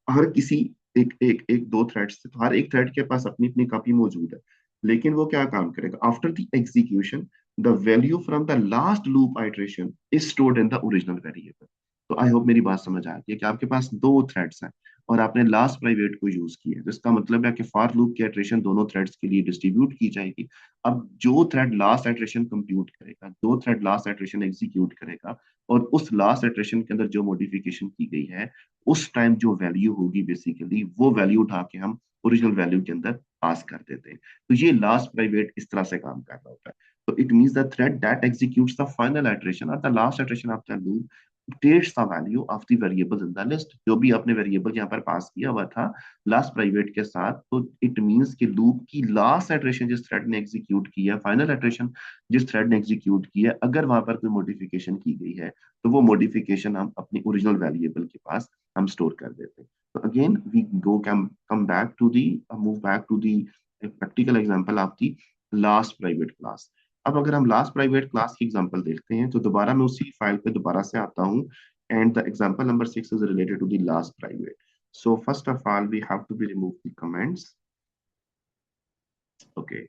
Speaker 1: हर किसी एक एक एक दो थ्रेड से, तो हर एक थ्रेड के पास अपनी अपनी कॉपी मौजूद है, लेकिन वो क्या काम करेगा, after the execution the value from the last loop iteration is stored in the original variable. तो आई होप मेरी बात समझ आ रही है कि आपके पास दो थ्रेड्स हैं और आपने लास्ट प्राइवेट को यूज किया है, तो इसका मतलब है कि फॉर लूप की आइटरेशन दोनों थ्रेड्स के लिए डिस्ट्रीब्यूट की जाएगी। अब जो थ्रेड लास्ट आइटरेशन कंप्यूट करेगा, जो थ्रेड लास्ट आइटरेशन एग्जीक्यूट करेगा और उस लास्ट आइटरेशन के अंदर जो मॉडिफिकेशन की गई है, उस टाइम जो वैल्यू होगी बेसिकली वो वैल्यू उठा के हम ओरिजिनल वैल्यू के अंदर पास कर देते हैं। तो ये लास्ट प्राइवेट इस तरह से काम कर रहा होता है। तो it means the thread that executes the final iteration और the last iteration of the loop updates the value of the variables in the list। जो भी आपने वेरिएबल यहाँ पर पास किया हुआ था लास्ट प्राइवेट के साथ, तो इट मींस कि लूप की लास्ट इटरेशन जिस थ्रेड ने एग्जीक्यूट की है, फाइनल इटरेशन जिस थ्रेड ने एग्जीक्यूट की है, अगर वहां पर कोई मॉडिफिकेशन की गई है तो वो मॉडिफिकेशन हम अपनी ओरिजिनल वेरिएबल के पास हम स्टोर कर देते हैं। तो again we go come back to the move back to the practical example of the last private class. अब अगर हम लास्ट प्राइवेट क्लास की एग्जांपल देखते हैं तो दोबारा मैं उसी फाइल पे दोबारा से आता हूँ and the example number 6 is related to the last private. So first of all we have to be remove the comments. Okay,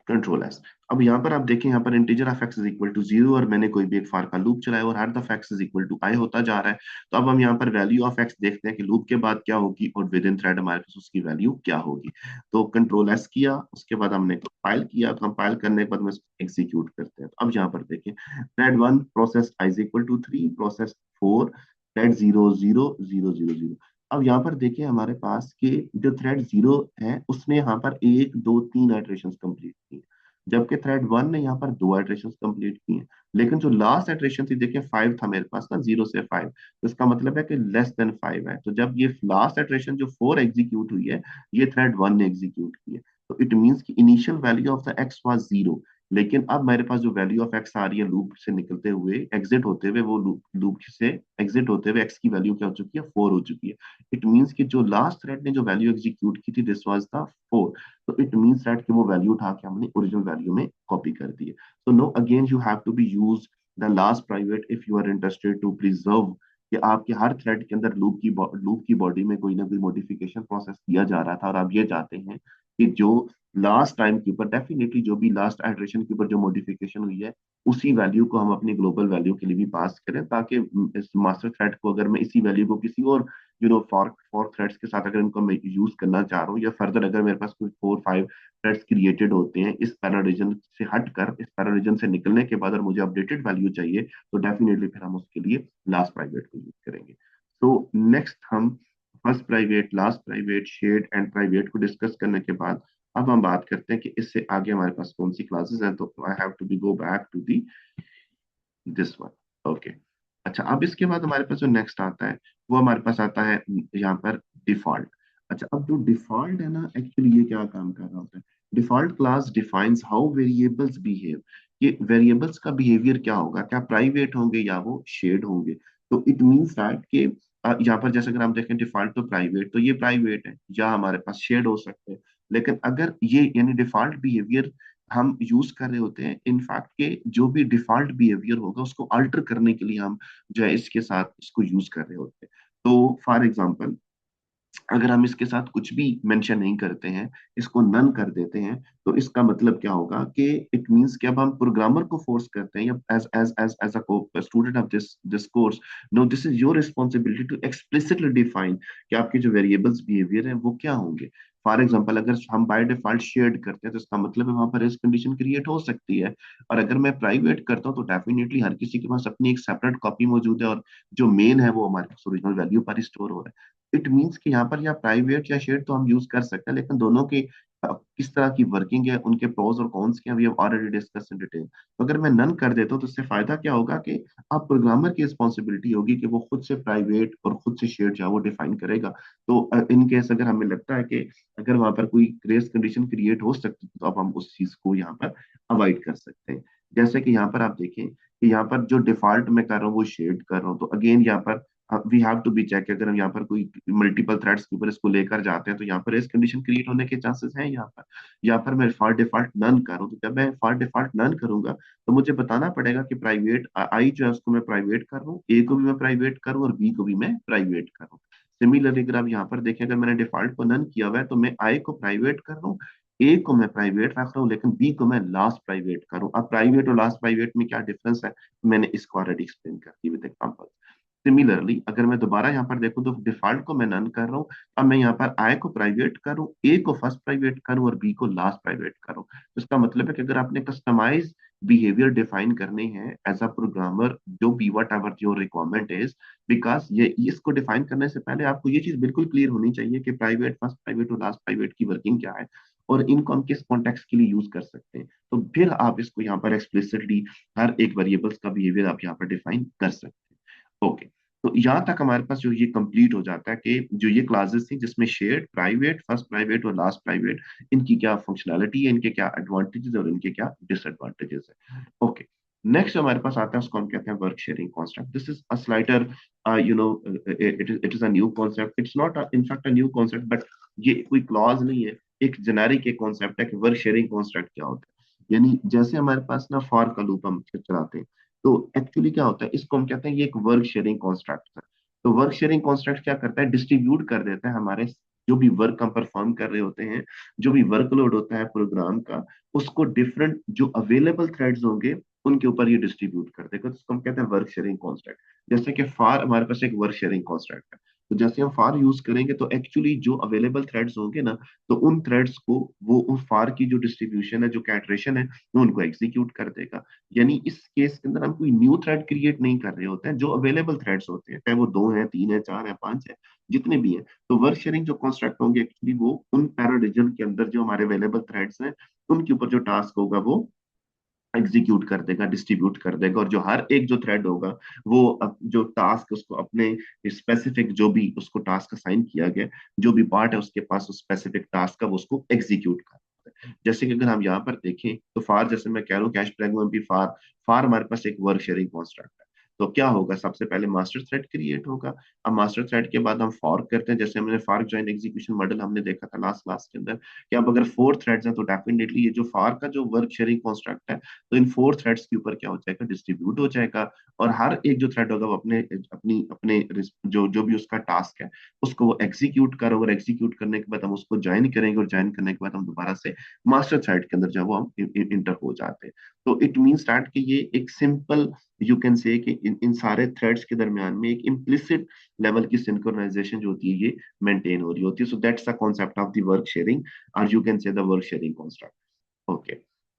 Speaker 1: control S. अब यहाँ पर आप देखें, यहाँ पर integer of x is equal to 0 और मैंने कोई भी एक फार का लूप चलाया और हर दफा एक्स इज इक्वल टू आई होता जा रहा है। तो अब हम यहाँ पर वैल्यू ऑफ एक्स देखते हैं कि लूप के बाद क्या होगी और विद इन थ्रेड हमारे पास उसकी वैल्यू क्या होगी। तो कंट्रोल एस किया, उसके बाद हमने कंपाइल किया, कंपाइल करने के बाद हम एग्जीक्यूट करते हैं। तो अब यहाँ पर देखें, thread 1 process I is equal to 3, process 4, thread 0 0 0 0 0। अब यहाँ पर देखिए हमारे पास के जो थ्रेड 0 है उसने यहाँ पर एक दो तीन आइटरेशन कंप्लीट की, जबकि थ्रेड 1 ने यहाँ पर दो आइटरेशन कंप्लीट की हैं। लेकिन जो लास्ट आइटरेशन थी देखिए 5 था मेरे पास ना, 0 से 5, तो इसका मतलब है कि लेस देन 5 है। तो जब ये लास्ट आइटरेशन जो 4 एग्जीक्यूट हुई है, ये थ्रेड 1 ने एग्जीक्यूट की है। तो इट मीन्स की initial value of the x was 0, लेकिन अब मेरे पास जो वैल्यू ऑफ एक्स आ रही है लूप से निकलते हुए एग्जिट होते हुए, वो लूप से एग्जिट होते हुए एक्स की वैल्यू क्या हो चुकी है, 4 हो चुकी है। इट मीन्स कि जो लास्ट थ्रेड ने जो वैल्यू एग्जीक्यूट की थी दिस वाज द 4। तो इट मीन्स दैट कि वो वैल्यू उठा के हमने ओरिजिनल वैल्यू में कॉपी कर दी है। So no, again you have to be use the last private if you are interested to preserve कि आपके हर थ्रेड के अंदर लूप की बॉडी में कोई ना कोई मॉडिफिकेशन प्रोसेस किया जा रहा था और आप ये चाहते हैं कि जो लास्ट टाइम के ऊपर डेफिनेटली जो भी लास्ट आइटरेशन के ऊपर जो मॉडिफिकेशन हुई है उसी वैल्यू को हम अपनी ग्लोबल वैल्यू के लिए भी पास करें, ताकि इस मास्टर थ्रेड को अगर मैं इसी वैल्यू को किसी और फॉर थ्रेड्स के साथ अगर इनको मैं यूज करना चाह रहा हूँ, या फर्दर अगर मेरे पास कोई 4 5 थ्रेड्स क्रिएटेड होते हैं इस पैरा रीजन से हटकर, इस पैरा रीजन से निकलने के बाद और मुझे अपडेटेड वैल्यू चाहिए, तो डेफिनेटली फिर हम उसके लिए लास्ट प्राइवेट को यूज करेंगे। तो नेक्स्ट हम first private, last private, shared and private को डिस्कस करने के बाद अब हम बात करते हैं कि इससे आगे हमारे पास कौन सी क्लासेस हैं। तो I have to be go back to the this one. Okay, अच्छा, अब इसके बाद हमारे पास जो नेक्स्ट आता है वो हमारे पास आता है यहाँ पर डिफॉल्ट। अच्छा, अब जो डिफॉल्ट है ना, एक्चुअली ये क्या काम कर रहा होता है, default class defines how variables behave. ये वेरिएबल्स का बिहेवियर क्या होगा, क्या प्राइवेट होंगे या वो शेड होंगे। तो इट मीन्स दैट कि यहाँ पर जैसे अगर हम देखें डिफॉल्ट तो प्राइवेट, तो ये प्राइवेट है, या हमारे पास शेड हो सकते हैं। लेकिन अगर ये यानी डिफॉल्ट बिहेवियर हम यूज कर रहे होते हैं, इनफैक्ट के जो भी डिफॉल्ट बिहेवियर होगा उसको अल्टर करने के लिए हम जो है इसके साथ इसको यूज कर रहे होते हैं। तो फॉर एग्जाम्पल, अगर हम इसके साथ कुछ भी मेंशन नहीं करते हैं, इसको नन कर देते हैं, तो इसका मतलब क्या होगा कि इट मींस कि अब हम प्रोग्रामर को फोर्स करते हैं, या as a student of this course, no this is your responsibility to explicitly define कि आपके जो वेरिएबल्स बिहेवियर हैं वो क्या होंगे। फॉर एग्जाम्पल, अगर हम बाय डिफॉल्ट शेयर्ड करते हैं तो इसका मतलब है वहां पर इस कंडीशन क्रिएट हो सकती है। और अगर मैं प्राइवेट करता हूँ तो डेफिनेटली हर किसी के पास अपनी एक सेपरेट कॉपी मौजूद है, और जो मेन है वो हमारे पास ओरिजिनल वैल्यू पर स्टोर हो रहा है। इट मीन्स कि यहाँ पर या प्राइवेट या शेड तो हम यूज कर सकते हैं, लेकिन दोनों की किस तरह की वर्किंग है, उनके प्रोज और कॉन्स क्या, we have already discuss in detail. तो अगर मैं नन कर देता हूँ तो इससे फायदा क्या होगा कि आप प्रोग्रामर की रिस्पॉन्सिबिलिटी होगी कि वो खुद से प्राइवेट और खुद से शेड जो है वो डिफाइन करेगा। तो इन केस अगर हमें लगता है कि अगर वहां पर कोई ग्रेस कंडीशन क्रिएट हो सकती है, तो अब हम उस चीज को यहाँ पर अवॉइड कर सकते हैं। जैसे कि यहाँ पर आप देखें कि यहाँ पर जो डिफॉल्ट में कर रहा हूँ वो शेड कर रहा हूँ, तो अगेन यहाँ पर we have to be check, अगर हम यहाँ पर कोई मल्टीपल थ्रेड्स के ऊपर इसको लेकर जाते हैं तो यहाँ पर इस कंडीशन क्रिएट होने के चांसेस हैं। यहाँ पर मैं फॉर डिफॉल्ट नन करूँ, तो जब मैं फॉर डिफॉल्ट नन करूंगा तो मुझे बताना पड़ेगा कि प्राइवेट आई जो है उसको मैं प्राइवेट कर रहा हूँ, ए को भी मैं प्राइवेट करूँ और बी को भी मैं प्राइवेट करूँ। सिमिलरली अगर आप यहाँ पर देखें, अगर मैंने डिफॉल्ट को नन किया हुआ है तो मैं आई को प्राइवेट कर रहा हूँ, ए को मैं प्राइवेट रख रहा हूँ, लेकिन बी को मैं लास्ट प्राइवेट करूँ। अब प्राइवेट और लास्ट प्राइवेट में क्या डिफरेंस है, मैंने इसको ऑलरेडी एक्सप्लेन कर दी विद एग्जांपल। सिमिलरली अगर मैं दोबारा यहाँ पर देखूँ तो डिफॉल्ट को मैं नन कर रहा हूँ, अब मैं यहाँ पर आई को प्राइवेट करूँ, ए को फर्स्ट प्राइवेट करूँ और बी को लास्ट प्राइवेट करूँ, तो इसका मतलब है कि अगर आपने कस्टमाइज बिहेवियर डिफाइन करने हैं एज अ प्रोग्रामर, जो be whatever your requirement is, because ये इसको डिफाइन करने से पहले आपको ये चीज बिल्कुल क्लियर होनी चाहिए कि प्राइवेट, फर्स्ट प्राइवेट और लास्ट प्राइवेट की वर्किंग क्या है, और इनको हम किस कॉन्टेक्स्ट के लिए यूज कर सकते हैं। तो फिर आप इसको यहाँ पर एक्सप्लिसिटली हर एक वेरिएबल्स का बिहेवियर आप यहाँ पर डिफाइन कर सकते हैं। ओके, तो यहाँ तक हमारे पास जो ये कंप्लीट हो जाता है कि जो ये क्लासेस थी जिसमें शेयर्ड, प्राइवेट, फर्स्ट प्राइवेट और लास्ट प्राइवेट, इनकी क्या फंक्शनैलिटी है, इनके क्या एडवांटेजेस और इनके क्या डिसएडवांटेजेस है। ओके, नेक्स्ट हमारे पास आता है, उसको हम कहते हैं work sharing concept. This is a slighter, you know, it is a new concept, it's not in fact a new concept, but ये कोई क्लॉज नहीं है, एक जेनेरिक एक कॉन्सेप्ट है कि वर्क शेयरिंग कॉन्सेप्ट क्या होता है। यानी जैसे हमारे पास ना फॉर का लूप हम चलाते हैं, तो एक्चुअली क्या होता है, इसको हम कहते हैं ये एक वर्क शेयरिंग कॉन्स्ट्रक्ट है। तो वर्क शेयरिंग कॉन्स्ट्रक्ट क्या करता है, डिस्ट्रीब्यूट कर देता है हमारे जो भी वर्क हम परफॉर्म कर रहे होते हैं, जो भी वर्कलोड होता है प्रोग्राम का, उसको डिफरेंट जो अवेलेबल थ्रेड्स होंगे उनके ऊपर ये डिस्ट्रीब्यूट कर देगा, तो उसको हम कहते हैं वर्क शेयरिंग कॉन्स्ट्रक्ट। जैसे कि फार हमारे पास एक वर्क शेयरिंग कॉन्स्ट्रक्ट है, तो जैसे हम फार यूज करेंगे तो एक्चुअली जो अवेलेबल थ्रेड्स होंगे ना, तो उन थ्रेड्स को वो उस फार की जो डिस्ट्रीब्यूशन है, जो कैटरेशन है, वो उनको एग्जीक्यूट कर देगा। यानी इस केस के अंदर हम कोई न्यू थ्रेड क्रिएट नहीं कर रहे होते हैं, जो अवेलेबल थ्रेड्स होते हैं, चाहे वो दो हैं, तीन है, चार है, पांच है, जितने भी हैं। तो वर्क शेयरिंग जो कॉन्स्ट्रक्ट होंगे एक्चुअली वो उन पैरा रीजन के अंदर जो हमारे अवेलेबल थ्रेड्स हैं उनके ऊपर जो टास्क होगा वो एग्जीक्यूट कर देगा, डिस्ट्रीब्यूट कर देगा, और जो हर एक जो थ्रेड होगा वो जो टास्क उसको अपने स्पेसिफिक जो भी उसको टास्क असाइन किया गया, जो भी पार्ट है उसके पास उस स्पेसिफिक टास्क का, वो उसको एग्जीक्यूट कर देता है। जैसे कि अगर हम यहाँ पर देखें तो फार, जैसे मैं कह रहा हूँ कैश प्रैग्मा फार, फार हमारे पास एक वर्क शेयरिंग कॉन्स्ट्रक्ट है। तो क्या होगा, सबसे पहले मास्टर थ्रेड क्रिएट होगा। अब मास्टर थ्रेड के बाद हम फॉर्क करते हैं, जैसे हमने फॉर्क ज्वाइन एग्जीक्यूशन मॉडल हमने देखा था लास्ट क्लास के अंदर, कि अब अगर फोर थ्रेड्स हैं तो डेफिनेटली ये जो फार का जो वर्क शेयरिंग कॉन्स्ट्रक्ट है, तो इन फोर थ्रेड्स के ऊपर क्या हो जाएगा, डिस्ट्रीब्यूट हो जाएगा। और हर एक जो थ्रेड होगा वो अपने अपनी अपने जो जो भी उसका टास्क है उसको वो एग्जीक्यूट करो, और एग्जीक्यूट करने के बाद हम उसको ज्वाइन करेंगे, और ज्वाइन करने के बाद हम दोबारा से मास्टर थ्रेड के अंदर जो है वो हम इंटर हो जाते हैं। तो इट मीन्स दैट कि ये एक सिंपल, यू कैन से कि इन सारे थ्रेड्स के दरमियान में एक इम्प्लिसिट लेवल की सिंक्रोनाइजेशन जो होती है ये मेंटेन हो रही होती है। So that's the concept of the work sharing, और you can say the work sharing construct. Okay,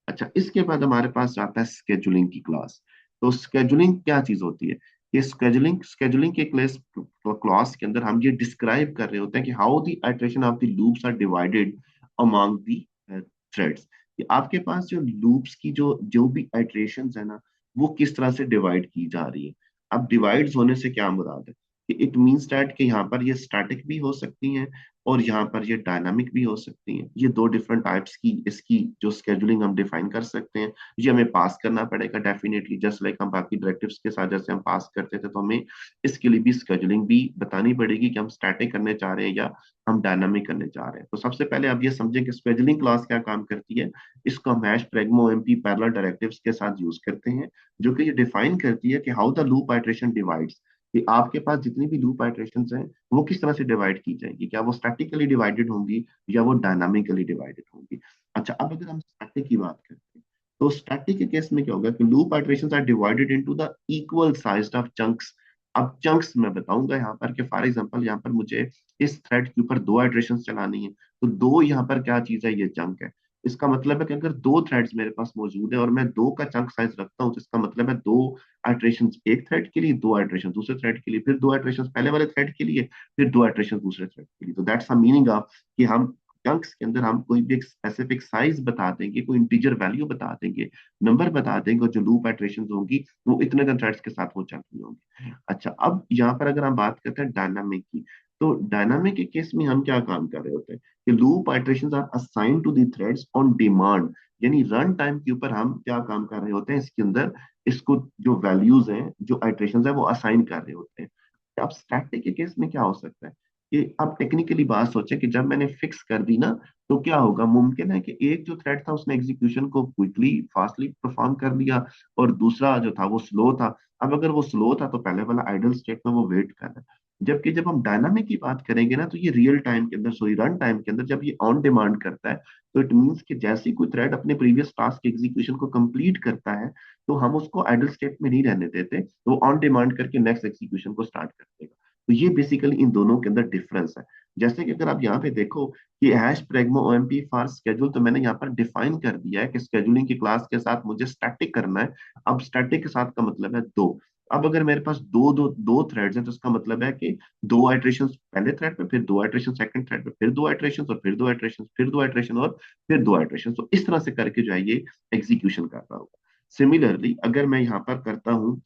Speaker 1: अच्छा, इसके बाद हमारे पास आता है स्केजुलिंग की क्लास। तो स्केजुलिंग क्या चीज होती है, ये स्केजुलिंग स्केजुलिंग के क्लास क्लास के अंदर हम ये डिस्क्राइब कर रहे होते हैं कि how the iteration of the loops are divided among the threads. आपके पास जो लूप्स की जो जो भी आइटरेशंस है ना, वो किस तरह से डिवाइड की जा रही है। अब डिवाइड्स होने से क्या मुराद है, इट मीन्स दैट कि यहाँ पर ये स्टैटिक भी हो सकती हैं और यहाँ पर ये डायनामिक भी हो सकती हैं। ये दो डिफरेंट टाइप्स की इसकी जो स्केजुलिंग हम डिफाइन कर सकते हैं। ये हमें पास करना पड़ेगा डेफिनेटली, जस्ट लाइक हम बाकी डायरेक्टिव्स के साथ जैसे हम पास करते थे, तो हमें इसके लिए भी स्केजुलिंग भी बतानी पड़ेगी कि हम स्टैटिक करने चाह रहे हैं या हम डायनामिक करने चाह रहे हैं। तो सबसे पहले आप ये समझें कि स्केजुलिंग क्लास क्या काम करती है। इसको हम hash pragma OMP parallel directives के साथ यूज करते हैं, जो कि ये डिफाइन करती है कि how the loop iteration divides, कि आपके पास जितनी भी लूप आइट्रेशंस हैं वो किस तरह से डिवाइड की जाएंगी, क्या वो स्टैटिकली डिवाइडेड होंगी या वो डायनामिकली डिवाइडेड होंगी। अच्छा, अब अगर हम स्टैटिक की बात करते हैं, तो स्टैटिक के केस में क्या होगा कि loop iterations are divided into the equal sized of chunks. अब चंक्स मैं बताऊंगा यहाँ पर कि फॉर एग्जांपल यहाँ पर मुझे इस थ्रेड के ऊपर दो आइट्रेशंस चलानी है, तो दो यहाँ पर क्या चीज है, ये चंक है। इसका मतलब है कि अगर दो थ्रेड्स मेरे पास मौजूद है और मैं दो का चंक साइज रखता हूँ, तो इसका मतलब है दो आइट्रेशन एक थ्रेड के लिए, दो आइट्रेशन दूसरे थ्रेड के लिए, फिर दो आइट्रेशन पहले वाले थ्रेड के लिए, फिर दो आइट्रेशन दूसरे थ्रेड के लिए। तो दैट्स द मीनिंग ऑफ कि हम चंक्स के अंदर हम कोई भी एक स्पेसिफिक साइज बता देंगे, कोई इंटीजर वैल्यू बता देंगे, नंबर बता देंगे, और जो लूप आइट्रेशन होंगी वो इतने थ्रेड्स के साथ वो चल रही होंगी। अच्छा, अब यहाँ पर अगर हम बात करते हैं डायनामिक की, तो डायनामिक के केस में हम क्या काम कर रहे होते हैं कि loop iterations are assign to the threads on demand. यानी रन टाइम के ऊपर हम क्या काम कर रहे होते हैं इसके अंदर, इसको जो वैल्यूज हैं, जो आइट्रेशंस है वो असाइन कर रहे होते हैं। अब स्टैटिक के केस में क्या हो सकता है कि अब टेक्निकली बात सोचें कि जब मैंने फिक्स कर दी ना, तो क्या होगा, मुमकिन है कि एक जो थ्रेड था उसने एग्जीक्यूशन को क्विकली फास्टली परफॉर्म कर लिया और दूसरा जो था वो स्लो था। अब अगर वो स्लो था तो पहले वाला आइडल स्टेट में वो वेट कर रहा है। जबकि जब हम डायनामिक की बात करेंगे ना, तो ये रियल टाइम के अंदर, सॉरी रन टाइम के अंदर जब ये ऑन डिमांड करता है, तो इट मीन्स कि जैसे ही कोई थ्रेड अपने प्रीवियस टास्क के एग्जीक्यूशन को कंप्लीट करता है, तो हम उसको आइडल स्टेट में नहीं रहने देते, तो वो ऑन डिमांड करके नेक्स्ट एग्जीक्यूशन को स्टार्ट कर देगा। तो ये बेसिकली इन दोनों के अंदर डिफरेंस है। जैसे कि अगर आप यहाँ पे देखो कि hash pragma OMP for schedule, तो मैंने यहाँ पर डिफाइन कर दिया है कि स्केड्यूलिंग की क्लास के साथ मुझे स्टैटिक करना है। अब स्टैटिक के साथ का मतलब है दो। अब अगर मेरे पास दो दो दो थ्रेड्स हैं, तो इसका मतलब है कि दो आइट्रेशन पहले थ्रेड पे, फिर दो आइट्रेशन सेकंड थ्रेड पे, फिर दो आइट्रेशन और फिर दो आइट्रेशन, फिर दो आइट्रेशन और फिर दो आइट्रेशन। तो इस तरह से करके जो है ये एग्जीक्यूशन कर रहा होगा। सिमिलरली अगर मैं यहाँ पर करता हूँ,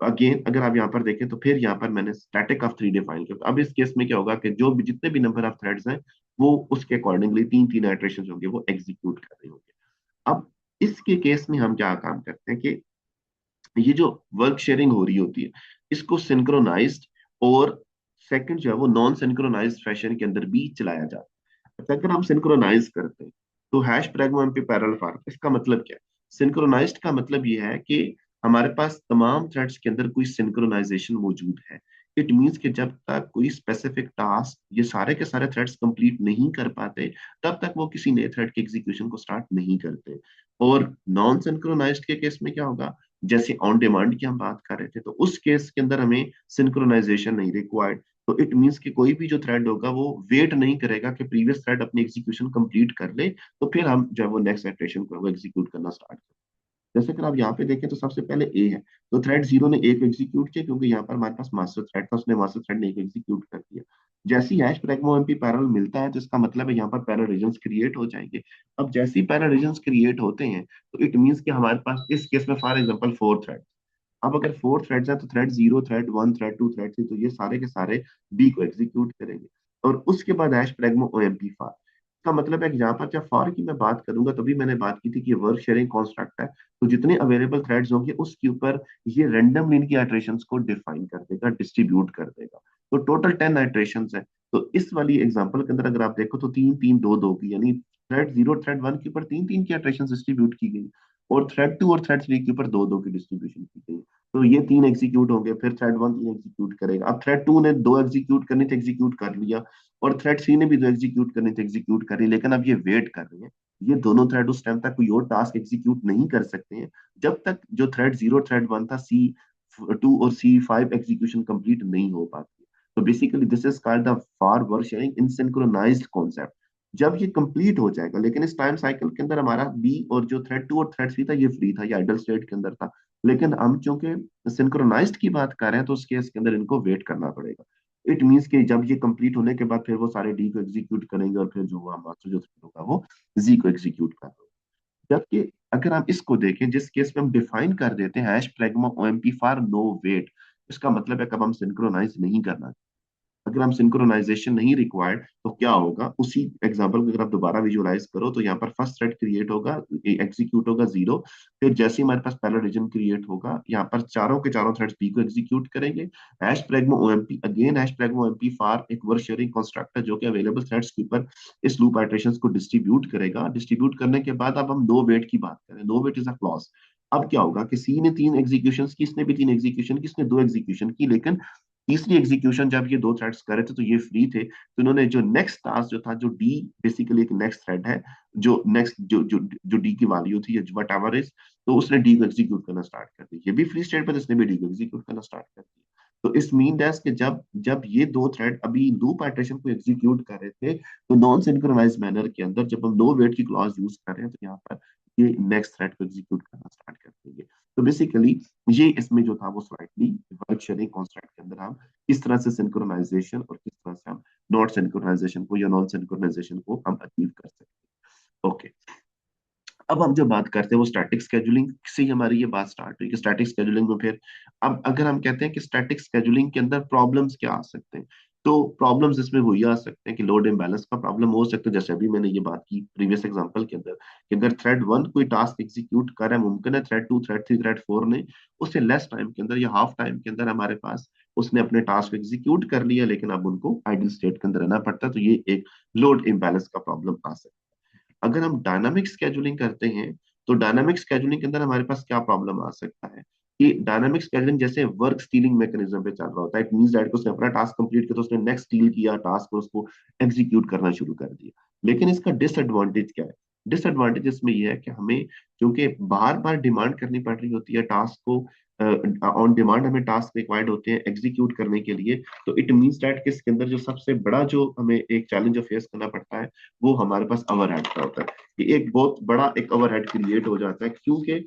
Speaker 1: अगेन अगर आप यहाँ पर देखें, तो फिर यहाँ पर मैंने स्टैटिक ऑफ थ्री डिफाइन किया। अब इस केस में क्या होगा कि जो भी जितने भी नंबर ऑफ थ्रेड्स हैं, वो उसके अकॉर्डिंगली तीन तीन आइट्रेशन होंगे, वो एग्जीक्यूट कर रहे होंगे। अब इसके केस में हम क्या काम करते हैं कि ये जो वर्क शेयरिंग हो रही होती है, इसको सिंक्रोनाइज्ड और सेकंड जो है वो नॉन सिंक्रोनाइज्ड फैशन के अंदर भी चलाया जाता है। अच्छा, अगर हम सिंक्रोनाइज करते हैं, तो hash pragma MP parallel for, इसका मतलब क्या है? सिंक्रोनाइज्ड का मतलब ये है कि हमारे पास तमाम थ्रेड्स के अंदर कोई सिंक्रोनाइजेशन मौजूद है। इट मीन्स कि जब तक कोई स्पेसिफिक टास्क ये सारे के सारे थ्रेड्स कंप्लीट नहीं कर पाते, तब तक वो किसी नए थ्रेड के एग्जीक्यूशन को स्टार्ट नहीं करते। और नॉन सिंक्रोनाइज्ड के केस में क्या होगा, जैसे ऑन डिमांड की हम बात कर रहे थे, तो उस केस के अंदर हमें सिंक्रोनाइजेशन नहीं रिक्वायर्ड। तो इट मीन्स कि कोई भी जो थ्रेड होगा वो वेट नहीं करेगा कि प्रीवियस थ्रेड अपनी एग्जीक्यूशन कंप्लीट कर ले, तो फिर हम जो है वो नेक्स्ट इटरेशन को एग्जीक्यूट करना स्टार्ट करें। जैसे अगर आप यहाँ पे देखें, तो सबसे पहले ए है, तो थ्रेड जीरो ने एक एग्जीक्यूट किया, क्योंकि यहाँ पर हमारे पास मास्टर थ्रेड था, उसने मास्टर थ्रेड ने एक एग्जीक्यूट कर दिया। जैसे ही हैश प्रैग्मा एमपी पैरेलल मिलता है, तो इसका मतलब है यहाँ पर पैरेलल रीजन्स क्रिएट हो जाएंगे। अब जैसे ही पैरेलल रीजन्स क्रिएट होते हैं, तो इट मीन्स कि हमारे पास इस केस में फॉर एग्जांपल फोर थ्रेड। अब अगर फोर थ्रेड्स है, तो thread zero, thread one, thread two, thread three, तो ये सारे के सारे बी को एग्जीक्यूट करेंगे। और उसके बाद hash pragma O M P for, का मतलब है कि यहाँ पर जब फार की मैं बात करूंगा, तभी मैंने बात की थी कि वर्क शेयरिंग कॉन्स्ट्रक्ट है, तो जितने अवेलेबल थ्रेड्स होंगे उसके ऊपर ये रैंडमली इनकी आइट्रेशंस को डिफाइन कर देगा, डिस्ट्रीब्यूट कर देगा। तो टोटल 10 आइट्रेशंस है। तो इस वाली एग्जांपल के अंदर अगर आप देखो, तो तीन तीन दो दो की, यानी थ्रेड जीरो थ्रेड वन के ऊपर तीन तीन की आइट्रेशन डिस्ट्रीब्यूट की गई, और थ्रेड टू और थ्रेड थ्री के ऊपर दो दो की डिस्ट्रीब्यूशन की गई। तो ये तीन एग्जीक्यूट होंगे, फिर थ्रेड वन तीन एग्जीक्यूट करेगा। अब थ्रेड टू ने दो एग्जीक्यूट करनी थी, एग्जीक्यूट कर लिया, और थ्रेड थ्री ने भी दो एग्जीक्यूट करनी थी, एग्जीक्यूट करी, लेकिन अब ये वेट कर रहे हैं। ये दोनों थ्रेड उस टाइम तक कोई और टास्क एग्जीक्यूट नहीं कर सकते हैं, जब तक जो थ्रेड जीरो थ्रेड वन था, सी टू और सी फाइव एग्जीक्यूशन कंप्लीट नहीं हो पाती। तो basically this is called the for work sharing in synchronized concept. जब ये कंप्लीट हो जाएगा, लेकिन इस टाइम साइकिल के अंदर हमारा बी और जो थ्रेड टू और थ्रेड थ्री था, ये फ्री था, ये आइडल स्टेट के अंदर था। लेकिन हम चूंकि सिंक्रोनाइज्ड की बात कर रहे हैं, तो उस केस के अंदर इनको वेट करना पड़ेगा। इट मीन्स कि जब ये कंप्लीट होने के बाद फिर वो सारे डी को एग्जीक्यूट करेंगे, और फिर जो हुआ मास्टर जो थ्रेड होगा वो जी को एग्जीक्यूट कर देगा। जबकि अगर हम इसको देखें, जिस केस में हम डिफाइन कर देते हैं hash pragma OMP for no wait, इसका मतलब है कब हम सिंक्रोनाइज नहीं करना। अगर हम सिंक्रोनाइजेशन नहीं रिक्वायर्ड तो क्या होगा, उसी एग्जांपल को अगर आप दोबारा विजुअलाइज करो तो यहाँ पर फर्स्ट थ्रेड क्रिएट होगा, एग्जीक्यूट होगा 0। फिर जैसे ही हमारे पास पहला रीजन क्रिएट होगा, यहाँ पर चारों के चारों थ्रेड्स बी को एग्जीक्यूट करेंगे। Hash pragma OMP, again hash pragma OMP for एक वर्क शेयरिंग कंस्ट्रक्ट है जो कि अवेलेबल थ्रेड्स के ऊपर इस लूप आइटरेशंस को डिस्ट्रीब्यूट करेगा। डिस्ट्रीब्यूट करने के बाद अब हम नो वेट की बात करें, no wait is a clause. अब क्या होगा कि सी ने 3 एग्जीक्यूशन की, इसने भी 3 एग्जीक्यूशन की, इसने 2 एग्जीक्यूशन की, लेकिन तीसरी एग्जीक्यूशन जब ये दो थ्रेड्स कर रहे थे तो ये फ्री थे, तो इन्होंने जो नेक्स्ट टास्क जो था, जो डी बेसिकली एक नेक्स्ट थ्रेड है, जो नेक्स्ट जो डी की वैल्यू थी, वट एवर इज, तो उसने डी को एग्जीक्यूट करना स्टार्ट कर दिया। ये भी फ्री स्टेट पर, इसने भी डी को एग्जीक्यूट करना स्टार्ट कर दिया। तो इस मीन दैट कि जब जब ये दो थ्रेड अभी लूप आइटरेशन को एग्जीक्यूट कर रहे थे, तो नॉन सिंक्रोनाइज मैनर के अंदर जब हम नो वेट की क्लॉज यूज कर रहे हैं, तो यहाँ पर ये नेक्स्ट थ्रेड को एग्जीक्यूट करना स्टार्ट कर देंगे। तो बेसिकली ये इसमें जो था वो स्लाइटली वर्क शेयरिंग कॉन्स्ट्रक्ट के अंदर हम किस तरह से सिंक्रोनाइजेशन और किस तरह से हम नॉट सिंक्रोनाइजेशन को या नॉन सिंक्रोनाइजेशन को हम अचीव कर सकते हैं। ओके, अब हम जो बात करते हैं वो स्टैटिक स्केजुलिंग से ही हमारी ये बात स्टार्ट हुई कि स्टैटिक स्केजुलिंग में फिर अब अगर हम कहते हैं कि स्टैटिक स्केजुलिंग के अंदर प्रॉब्लम्स क्या आ सकते हैं, तो प्रॉब्लम्स इसमें वही आ सकते हैं कि लोड इम्बैलेंस का प्रॉब्लम हो सकता है, जैसे अभी मैंने ये बात की प्रीवियस एग्जांपल के अंदर कि अगर थ्रेड 1 कोई टास्क एग्जीक्यूट कर रहा है, मुमकिन है थ्रेड 2, थ्रेड 3, थ्रेड 4 ने उससे लेस टाइम के अंदर या हाफ टाइम के अंदर हमारे पास उसने अपने टास्क एग्जीक्यूट कर लिया, लेकिन अब उनको आइडल स्टेट के अंदर रहना पड़ता है, तो ये एक लोड इम्बैलेंस का प्रॉब्लम आ सकता है। अगर हम डायनामिक स्केजुलिंग करते हैं, तो डायनामिक स्केजुलिंग के अंदर हमारे पास क्या प्रॉब्लम आ सकता है कि डायनामिक स्केजुलिंग जैसे वर्क स्टीलिंग मैकेनिज्म पे चल रहा होता है। इट मींस दैट कि उसने अपना टास्क कंप्लीट किया तो उसने नेक्स्ट स्टील किया टास्क और उसको एग्जीक्यूट करना शुरू कर दिया। लेकिन इसका डिसएडवांटेज क्या है? डिसएडवांटेज इसमें यह है कि हमें क्योंकि बार बार डिमांड करनी पड़ रही होती है टास्क को, ऑन डिमांड हमें टास्क रिक्वायर्ड होते हैं एग्जीक्यूट करने के लिए, तो इट मींस दैट कि इसके अंदर जो सबसे बड़ा जो हमें एक चैलेंज फेस करना पड़ता है वो हमारे पास ओवरहेड का होता है। कि एक बहुत बड़ा एक ओवरहेड क्रिएट हो जाता है, क्योंकि